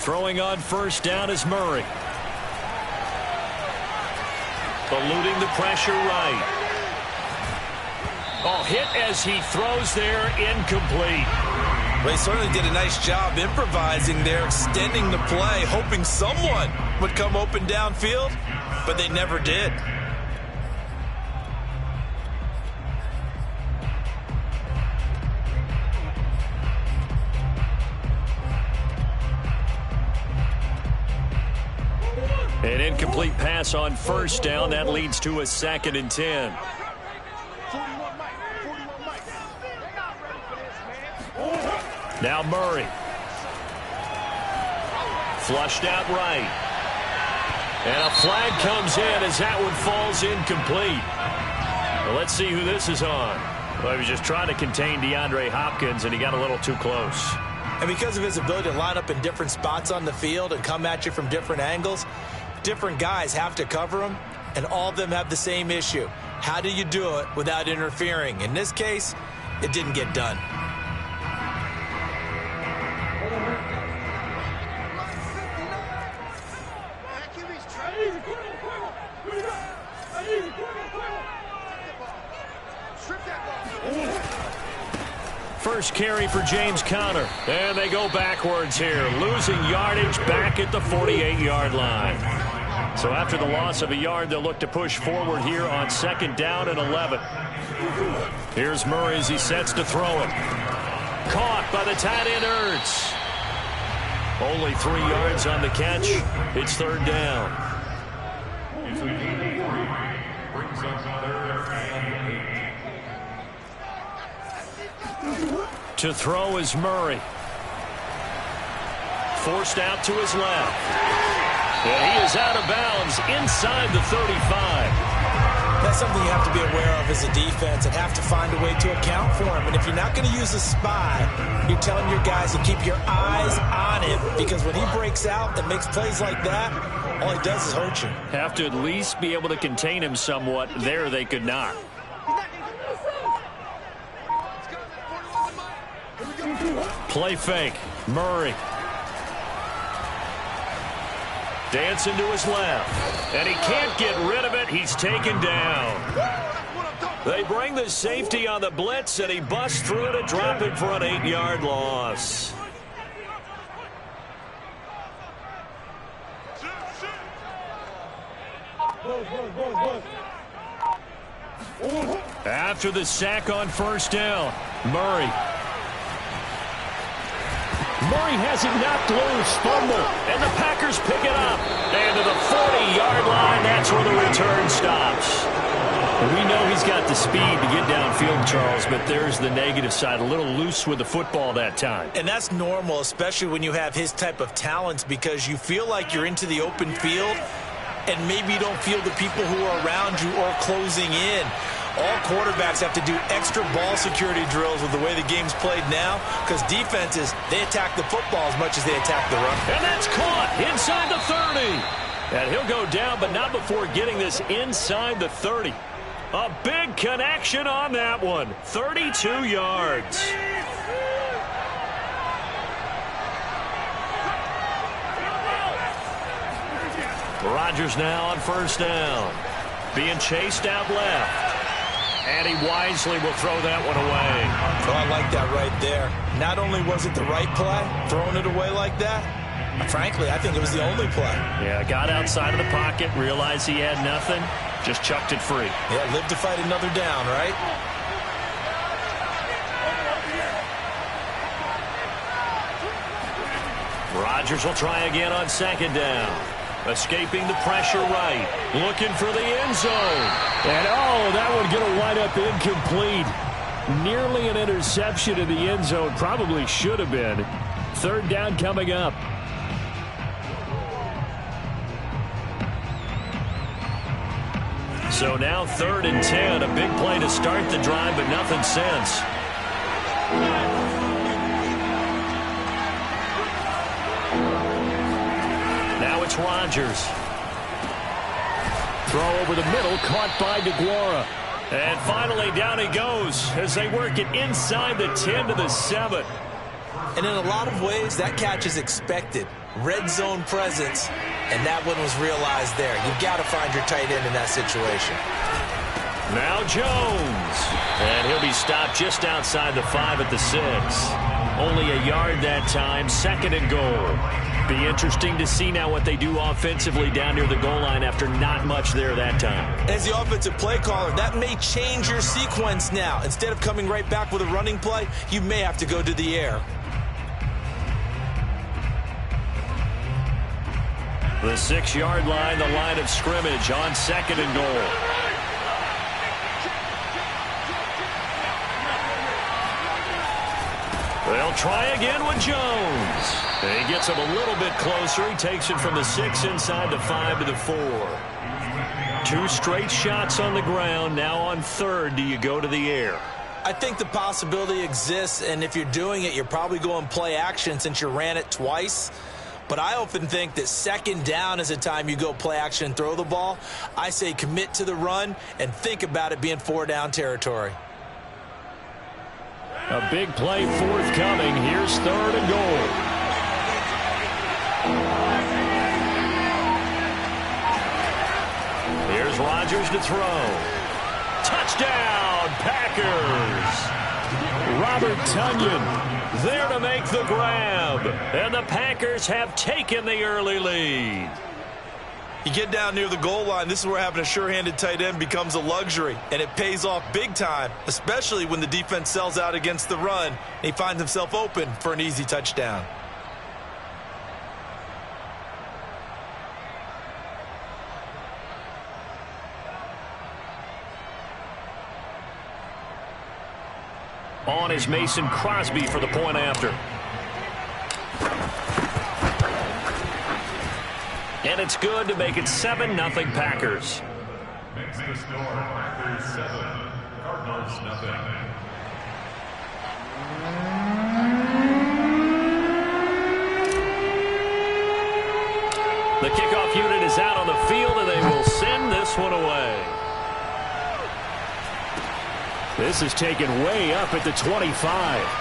Throwing on first down is Murray. Eluding the pressure right. Oh, hit as he throws there, incomplete. Well, he certainly did a nice job improvising there, extending the play, hoping someone would come open downfield, but they never did. An incomplete pass on first down. That leads to a 2nd and 10. Now Murray. Flushed out right. And a flag comes in as that one falls incomplete. Well, let's see who this is on. Well, he was just trying to contain DeAndre Hopkins, and he got a little too close. And because of his ability to line up in different spots on the field and come at you from different angles, different guys have to cover him, and all of them have the same issue. How do you do it without interfering? In this case, it didn't get done. First carry for James Conner. And they go backwards here, losing yardage back at the 48-yard line. So after the loss of a yard, they'll look to push forward here on 2nd down and 11. Here's Murray as he sets to throw it. Caught by the tight end Ertz. Only 3 yards on the catch. It's 3rd down. It's a gain of 3. Brings up 3rd and 8. To throw is Murray. Forced out to his left. And he is out of bounds inside the 35. That's something you have to be aware of as a defense and have to find a way to account for him. And if you're not going to use a spy, you're telling your guys to keep your eyes on him, because when he breaks out and makes plays like that, all he does is hurt you. Have to at least be able to contain him somewhat. There they could not. Play fake. Murray. Dancing to his left. And he can't get rid of it. He's taken down. They bring the safety on the blitz, and he busts through to drop it for an 8-yard loss. After the sack on first down, Murray. Murray has it knocked loose, fumble, and the Packers pick it up. And to the 40-yard line, that's where the return stops. We know he's got the speed to get downfield, Charles, but there's the negative side, a little loose with the football that time. And that's normal, especially when you have his type of talents, because you feel like you're into the open field, and maybe you don't feel the people who are around you or closing in. All quarterbacks have to do extra ball security drills with the way the game's played now, because defenses, they attack the football as much as they attack the run. And that's caught inside the 30. And he'll go down, but not before getting this inside the 30. A big connection on that one. 32 yards. Rodgers now on first down. Being chased out left. And he wisely will throw that one away. Oh, I like that right there. Not only was it the right play, throwing it away like that, frankly, I think it was the only play. Yeah, got outside of the pocket, realized he had nothing, just chucked it free. Yeah, live to fight another down, right? Rodgers will try again on 2nd down. Escaping the pressure right. Looking for the end zone. And, oh, that one going to wind up incomplete. Nearly an interception in the end zone. Probably should have been. 3rd down coming up. So now 3rd and 10. A big play to start the drive, but nothing since. Now it's Rodgers. Throw over the middle, caught by DeGuara. And finally down he goes as they work it inside the 10 to the 7. And in a lot of ways, that catch is expected. red zone presence, and that one was realized there. You've got to find your tight end in that situation. Now Jones. And he'll be stopped just outside the 5 at the 6. Only a yard that time, 2nd and goal. Be interesting to see now what they do offensively down near the goal line after not much there that time. As the offensive play caller, that may change your sequence now. Instead of coming right back with a running play, you may have to go to the air. The 6-yard line, the line of scrimmage on 2nd and goal. They'll try again with Jones. He gets him a little bit closer. He takes it from the 6 inside the 5 to the 4. 2 straight shots on the ground. Now on 3rd, do you go to the air? I think the possibility exists, and if you're doing it, you're probably going play action since you ran it twice. But I often think that 2nd down is the time you go play action and throw the ball. I say commit to the run and think about it being 4-down territory. A big play forthcoming. Here's 3rd and goal. Here's Rodgers to throw. Touchdown, Packers. Robert Tonyan there to make the grab. And the Packers have taken the early lead. You get down near the goal line, this is where having a sure-handed tight end becomes a luxury, and it pays off big time, especially when the defense sells out against the run, and he finds himself open for an easy touchdown. On is Mason Crosby for the point after. And it's good to make it 7-0 Packers. Makes the score Packers 7, Cardinals nothing. The kickoff unit is out on the field, and they will send this one away. This is taken way up at the 25.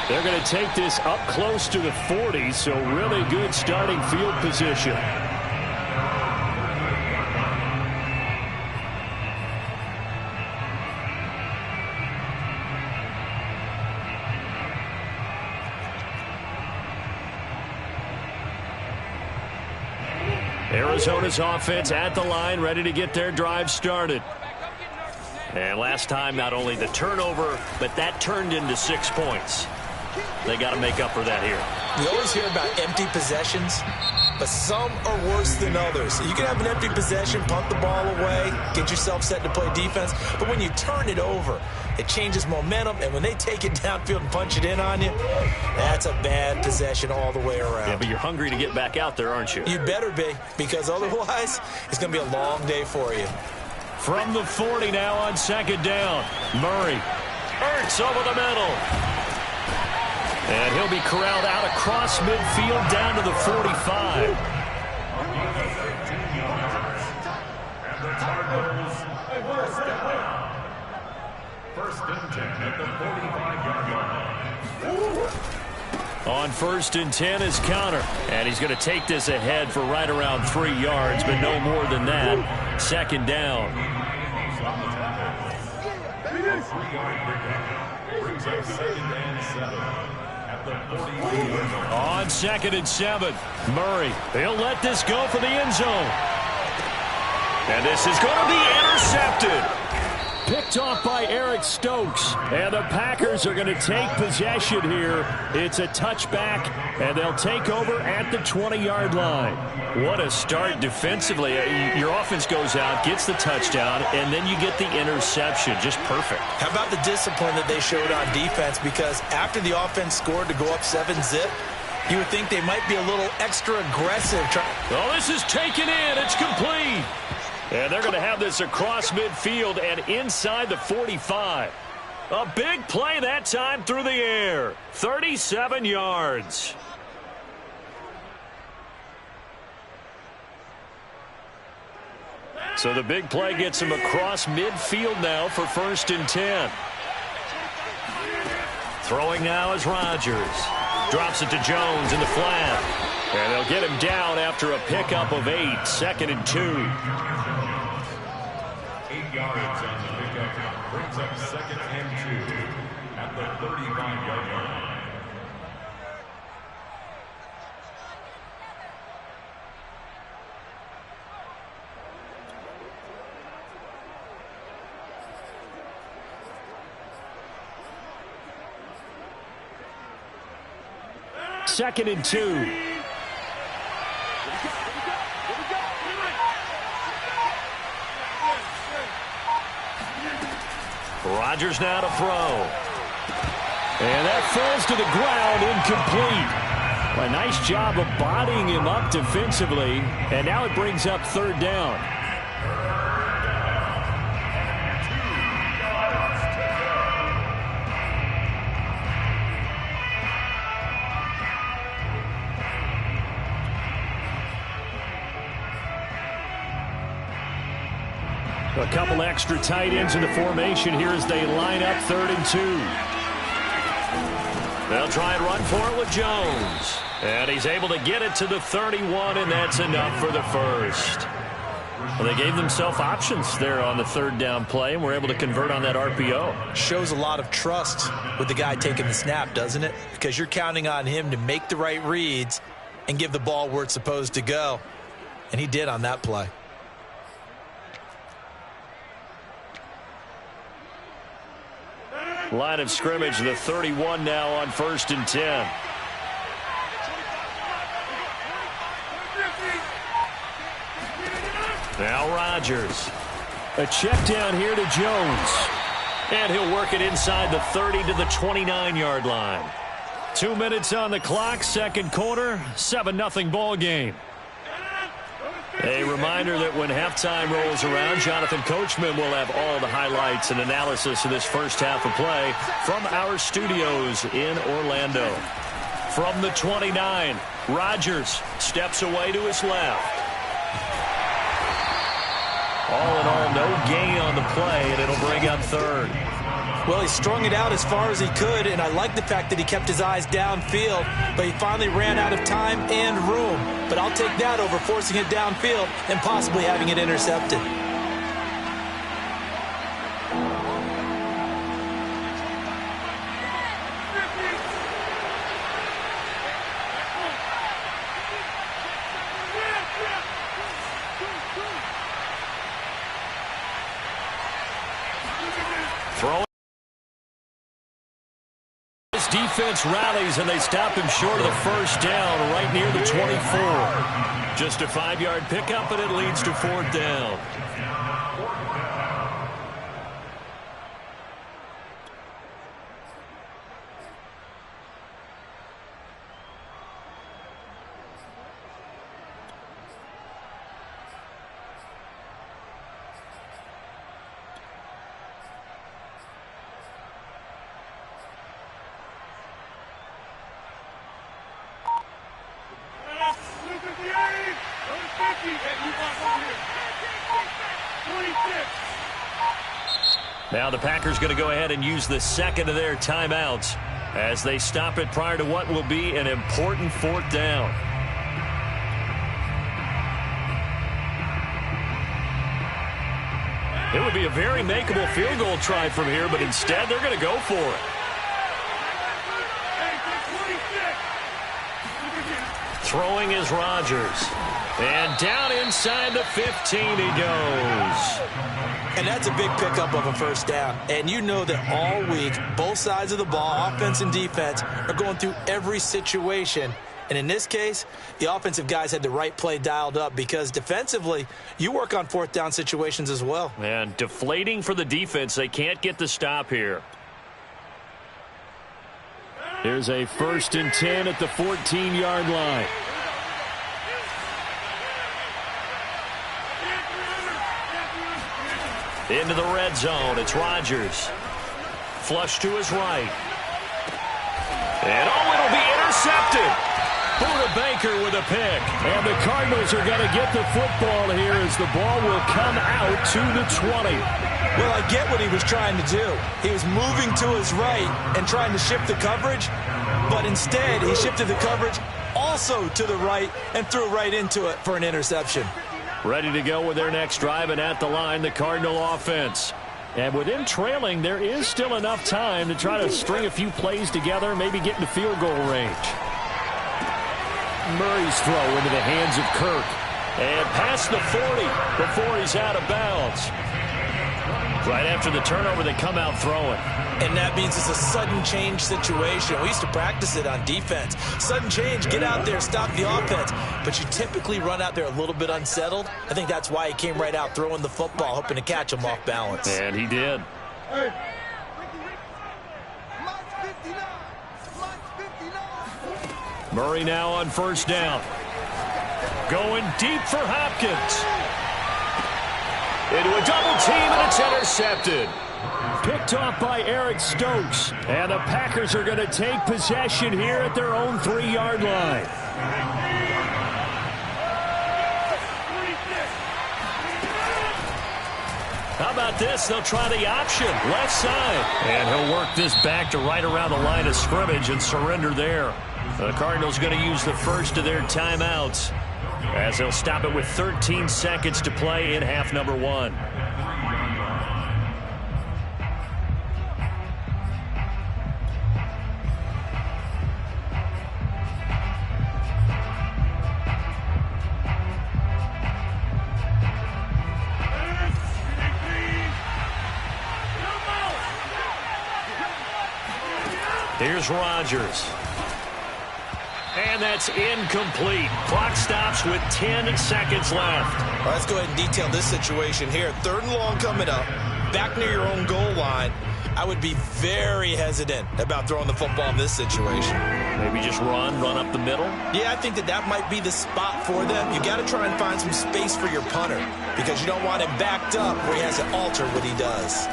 They're going to take this up close to the 40, so really good starting field position. Arizona's offense at the line, ready to get their drive started. And last time, not only the turnover, but that turned into 6 points. They got to make up for that here. We always hear about empty possessions, but some are worse than others. You can have an empty possession, punt the ball away, get yourself set to play defense, but when you turn it over, it changes momentum, and when they take it downfield and punch it in on you, that's a bad possession all the way around. Yeah, but you're hungry to get back out there, aren't you? You better be, because otherwise, it's going to be a long day for you. From the 40 now on 2nd down. Murray. Ertz over the middle. And he'll be corralled out across midfield down to the 45. And the Cardinals, first down. 1st and 10 at the 45-yard line. On 1st and 10 is counter. And he's going to take this ahead for right around 3 yards, but no more than that. 2nd down. A 3-yard pickup brings up 2nd and 7. On 2nd and 7, Murray. He'll let this go for the end zone. And this is going to be intercepted. Picked off by Eric Stokes. And the Packers are going to take possession here. It's a touchback, and they'll take over at the 20-yard line. What a start defensively. Your offense goes out, gets the touchdown, and then you get the interception. Just perfect. How about the discipline that they showed on defense? Because after the offense scored to go up 7-zip, you would think they might be a little extra aggressive. Oh, this is taken in. It's complete. And they're going to have this across midfield and inside the 45. A big play that time through the air. 37 yards. So the big play gets him across midfield now for 1st and 10. Throwing now is Rodgers. Drops it to Jones in the flat. And they'll get him down after a pickup of 8. 2nd and 2. 8 yards on the pickup. Brings up 2nd and 2 at the 35-yard line. Second and 2. Rodgers now to throw. And that falls to the ground, incomplete. A nice job of bodying him up defensively. And now it brings up 3rd down. A couple extra tight ends in the formation here as they line up 3rd and 2. They'll try and run for it with Jones. And he's able to get it to the 31, and that's enough for the first. Well, they gave themselves options there on the 3rd down play, and were able to convert on that RPO. Shows a lot of trust with the guy taking the snap, doesn't it? Because you're counting on him to make the right reads and give the ball where it's supposed to go. And he did on that play. Line of scrimmage, the 31 now on 1st and 10. Now Rodgers. A check down here to Jones. And he'll work it inside the 30 to the 29-yard line. 2 minutes on the clock, 2nd quarter, 7-0 ball game. A reminder that when halftime rolls around, Jonathan Coachman will have all the highlights and analysis of this first half of play from our studios in Orlando. From the 29, Rodgers steps away to his left. All in all, no gain on the play, and it'll bring up 3rd. Well, he strung it out as far as he could, and I like the fact that he kept his eyes downfield, but he finally ran out of time and room. But I'll take that over forcing it downfield and possibly having it intercepted. Throwing. Defense rallies, and they stop him short of the 1st down right near the 24. Just a 5-yard pickup, and it leads to 4th down. Now the Packers going to go ahead and use the 2nd of their timeouts as they stop it prior to what will be an important 4th down. It would be a very makeable field goal try from here, but instead they're going to go for it. Throwing is Rodgers. And down inside the 15 he goes. And that's a big pickup of a 1st down. And you know that all week, both sides of the ball, offense and defense, are going through every situation. And in this case, the offensive guys had the right play dialed up because defensively, you work on 4th down situations as well. And deflating for the defense. They can't get the stop here. Here's a 1st and 10 at the 14-yard line. Into the red zone. It's Rodgers. Flush to his right. And it'll be intercepted. Buda Baker with a pick. And the Cardinals are going to get the football here as the ball will come out to the 20. Well, I get what he was trying to do. He was moving to his right and trying to shift the coverage, but instead he shifted the coverage also to the right and threw right into it for an interception. Ready to go with their next drive, and at the line, the Cardinal offense. And with them trailing, there is still enough time to try to string a few plays together, maybe get into field goal range. Murray's throw into the hands of Kirk. And past the 40 before he's out of bounds. Right after the turnover, they come out throwing. And that means it's a sudden change situation. We used to practice it on defense. Sudden change, get out there, stop the offense. But you typically run out there a little bit unsettled. I think that's why he came right out throwing the football, hoping to catch him off balance. And he did. Murray now on first down. Going deep for Hopkins. Into a double team, and it's intercepted. Picked off by Eric Stokes. And the Packers are going to take possession here at their own 3-yard line. How about this? They'll try the option. Left side. And he'll work this back to right around the line of scrimmage and surrender there. The Cardinals going to use the first of their timeouts, as they'll stop it with 13 seconds to play in half number 1. Here's Rodgers. And that's incomplete. Clock stops with 10 seconds left. Well, let's go ahead and detail this situation here. 3rd and long coming up, back near your own goal line. I would be very hesitant about throwing the football in this situation. Maybe just run up the middle? Yeah, I think that might be the spot for them. You got to try and find some space for your punter, because you don't want him backed up where he has to alter what he does.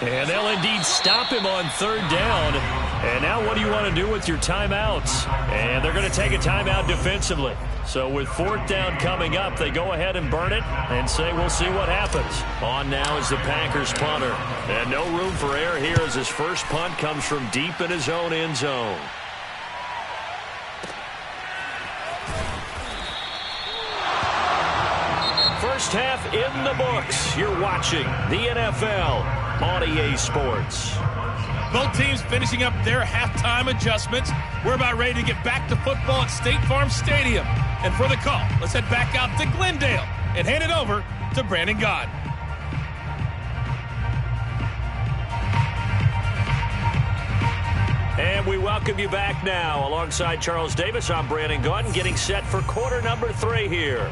And they'll indeed stop him on 3rd down. And now what do you want to do with your timeouts? And they're going to take a timeout defensively. So with 4th down coming up, they go ahead and burn it and say we'll see what happens. On now is the Packers punter. And no room for error here as his first punt comes from deep in his own end zone. First half in the books. You're watching the NFL on EA Sports. Both teams finishing up their halftime adjustments. We're about ready to get back to football at State Farm Stadium. And for the call, let's head back out to Glendale and hand it over to Brandon Gott. And we welcome you back now. Alongside Charles Davis, I'm Brandon Gott, getting set for quarter number 3 here.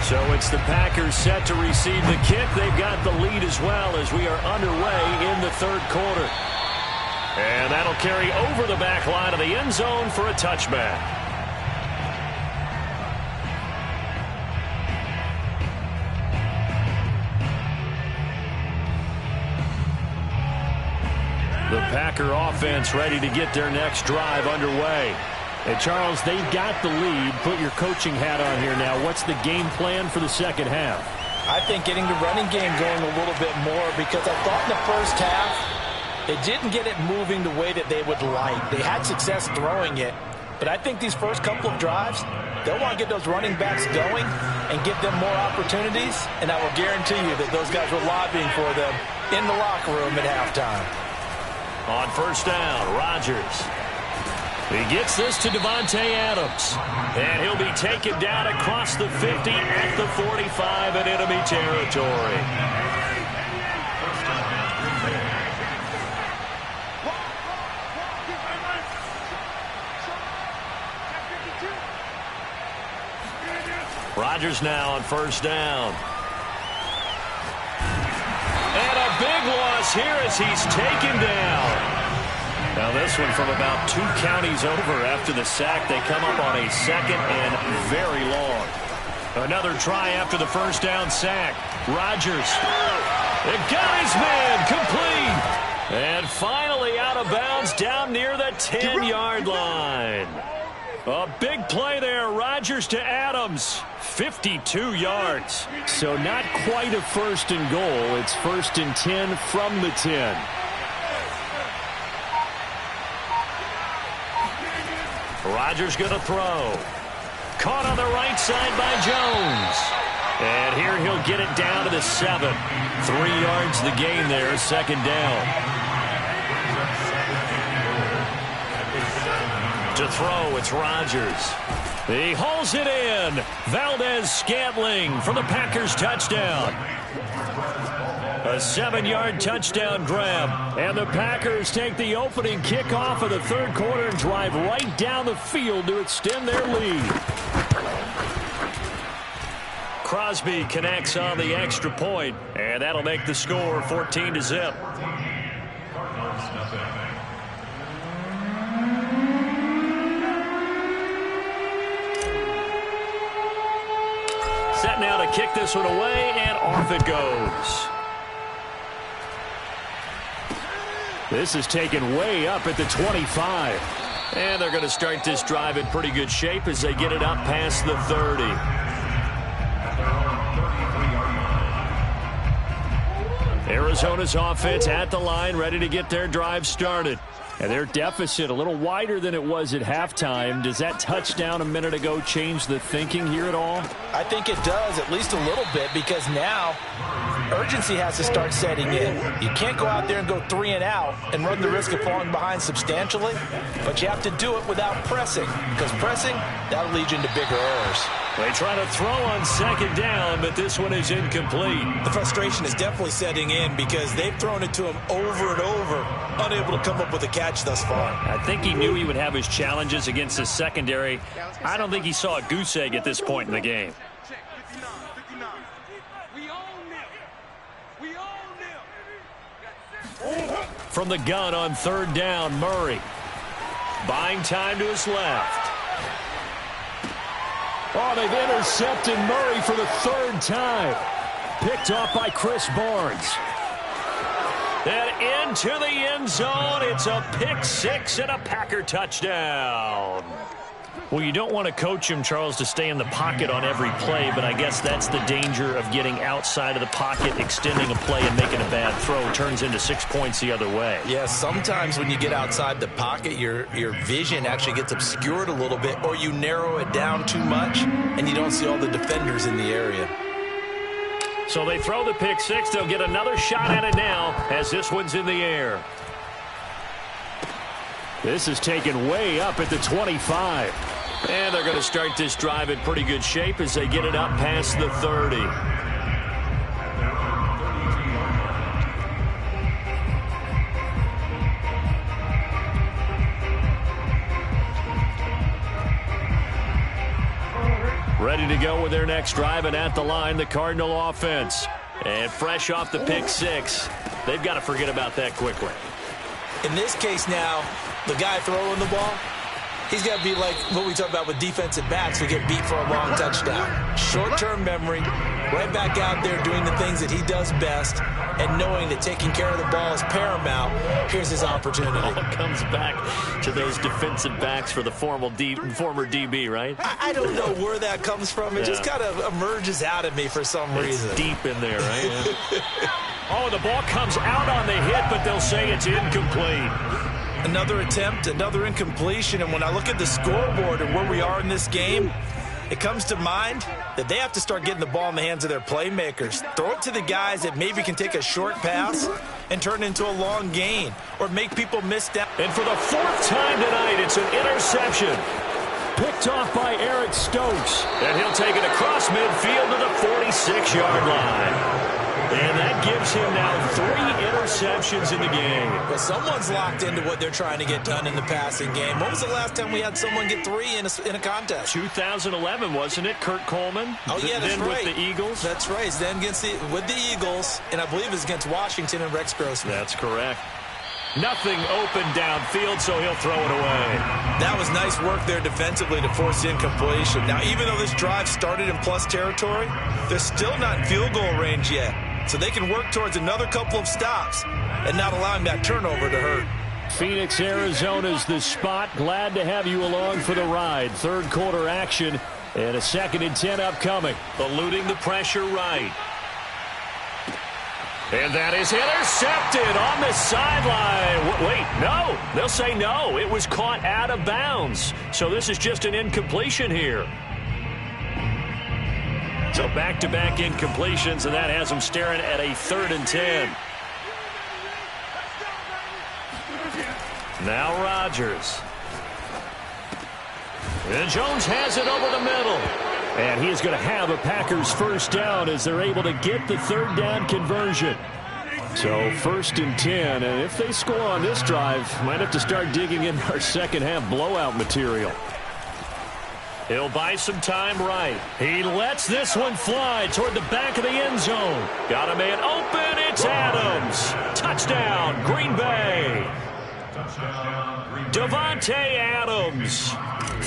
So it's the Packers set to receive the kick. They've got the lead as well as we are underway in the 3rd quarter. And that'll carry over the back line of the end zone for a touchback. The Packer offense ready to get their next drive underway. And Charles, they've got the lead. Put your coaching hat on here now. What's the game plan for the second half? I think getting the running game going a little bit more, because I thought in the first half they didn't get it moving the way that they would like. They had success throwing it, but I think these first couple of drives, they'll want to get those running backs going and give them more opportunities, and I will guarantee you that those guys were lobbying for them in the locker room at halftime. On first down, Rodgers. He gets this to Devontae Adams. And he'll be taken down across the 50 at the 45 in enemy territory. Rodgers now on first down. And a big loss here as he's taken down. Now this one from about 2 counties over after the sack. They come up on a 2nd and very long. Another try after the first down sack. Rodgers. It got his man complete. And finally out of bounds down near the 10-yard line. A big play there. Rodgers to Adams. 52 yards. So not quite a first and goal. It's first and 10 from the 10. Rodgers going to throw. Caught on the right side by Jones. And here he'll get it down to the 7. 3 yards the gain there, second down. To throw, it's Rodgers. He hauls it in. Valdez-Scantling for the Packers touchdown. A 7-yard touchdown grab. And the Packers take the opening kickoff of the third quarter and drive right down the field to extend their lead. Crosby connects on the extra point, and that'll make the score 14-0. Set now to kick this one away, and off it goes. This is taken way up at the 25. And they're going to start this drive in pretty good shape as they get it up past the 30. Arizona's offense at the line, ready to get their drive started. And their deficit a little wider than it was at halftime. Does that touchdown a minute ago change the thinking here at all? I think it does, at least a little bit, because now urgency has to start setting in. You can't go out there and go 3 and out and run the risk of falling behind substantially, but you have to do it without pressing, because pressing, that'll lead you into bigger errors. They try to throw on second down, but this one is incomplete. The frustration is definitely setting in because they've thrown it to him over and over, unable to come up with a catch thus far. I think he knew he would have his challenges against the secondary. I don't think he saw a goose egg at this point in the game. From the gun on third down, Murray. Buying time to his left. Oh, they've intercepted Murray for the third time. Picked off by Chris Barnes. And into the end zone. It's a pick six and a Packer touchdown. Well, you don't want to coach him, Charles, to stay in the pocket on every play, but I guess that's the danger of getting outside of the pocket, extending a play and making a bad throw. Turns into 6 points the other way. Yeah, sometimes when you get outside the pocket, your vision actually gets obscured a little bit, or you narrow it down too much, and you don't see all the defenders in the area. So they throw the pick six. They'll get another shot at it now as this one's in the air. This is taken way up at the 25. And they're going to start this drive in pretty good shape as they get it up past the 30. Ready to go with their next drive, and at the line, the Cardinal offense. And fresh off the pick six, they've got to forget about that quickly. In this case now, the guy throwing the ball, he's got to be like what we talk about with defensive backs who get beat for a long touchdown. Short-term memory, right back out there doing the things that he does best, and knowing that taking care of the ball is paramount. Here's his opportunity. All comes back to those defensive backs for the former DB, right? I don't know where that comes from. It just kind of emerges out of me for some reason. It's deep in there, right? Oh, the ball comes out on the hit, but they'll say it's incomplete. Another attempt, another incompletion, and when I look at the scoreboard and where we are in this game, it comes to mind that they have to start getting the ball in the hands of their playmakers. Throw it to the guys that maybe can take a short pass and turn it into a long gain or make people miss down. And for the fourth time tonight, it's an interception. Picked off by Eric Stokes. And he'll take it across midfield to the 46-yard line. And that gives him now 3 interceptions in the game. Well, someone's locked into what they're trying to get done in the passing game. When was the last time we had someone get 3 in a contest? 2011, wasn't it? Kurt Coleman? Oh, yeah, that's then right. With the Eagles? That's right. Then with the Eagles, and I believe it's against Washington and Rex Grossman. That's correct. Nothing open downfield, so he'll throw it away. That was nice work there defensively to force the incompletion. Now, even though this drive started in plus territory, they're still not in field goal range yet. So they can work towards another couple of stops and not allowing that turnover to hurt. Phoenix, Arizona's the spot. Glad to have you along for the ride. Third quarter action and a 2nd and 10 upcoming. Eluding the pressure right. And that is intercepted on the sideline. Wait, no. They'll say no. It was caught out of bounds. So this is just an incompletion here. So back-to-back incompletions, and that has them staring at a 3rd and 10. Now Rodgers. And Jones has it over the middle. And he is going to have a Packers first down as they're able to get the 3rd down conversion. So 1st and 10, and if they score on this drive, might have to start digging in our second half blowout material. He'll buy some time right. He lets this one fly toward the back of the end zone. Got a man open. It's Adams. Touchdown, Green Bay. Davante Adams,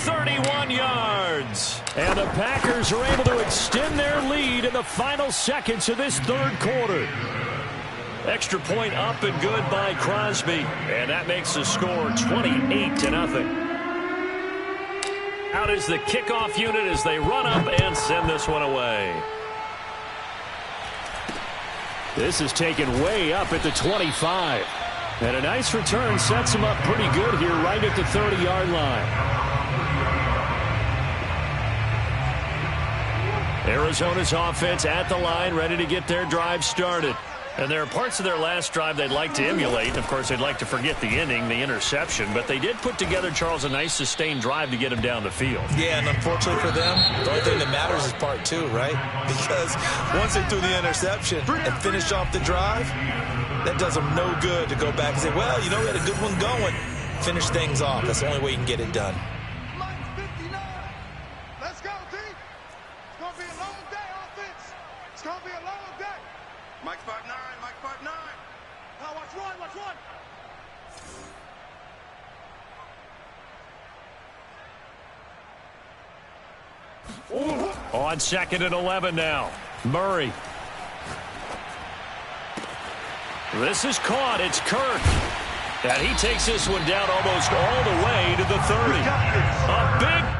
31 yards. And the Packers are able to extend their lead in the final seconds of this 3rd quarter. Extra point up and good by Crosby. And that makes the score 28-0. Out is the kickoff unit as they run up and send this one away. This is taken way up at the 25. And a nice return sets him up pretty good here right at the 30-yard line. Arizona's offense at the line, ready to get their drive started. And there are parts of their last drive they'd like to emulate. And, of course, they'd like to forget the inning, the interception. But they did put together, Charles, a nice sustained drive to get him down the field. Yeah, and unfortunately for them, the only thing that matters is part 2, right? Because once they threw the interception and finished off the drive, that does them no good to go back and say, well, you know, we had a good one going. Finish things off. That's the only way you can get it done. Let's go, team. It's going to be a long day, offense. It's going to be a long day. Mike 5'9", Mike 5'9". Now watch one, watch one. On 2nd and 11 now. Murray. This is caught. It's Kirk. And he takes this one down almost all the way to the 30. A big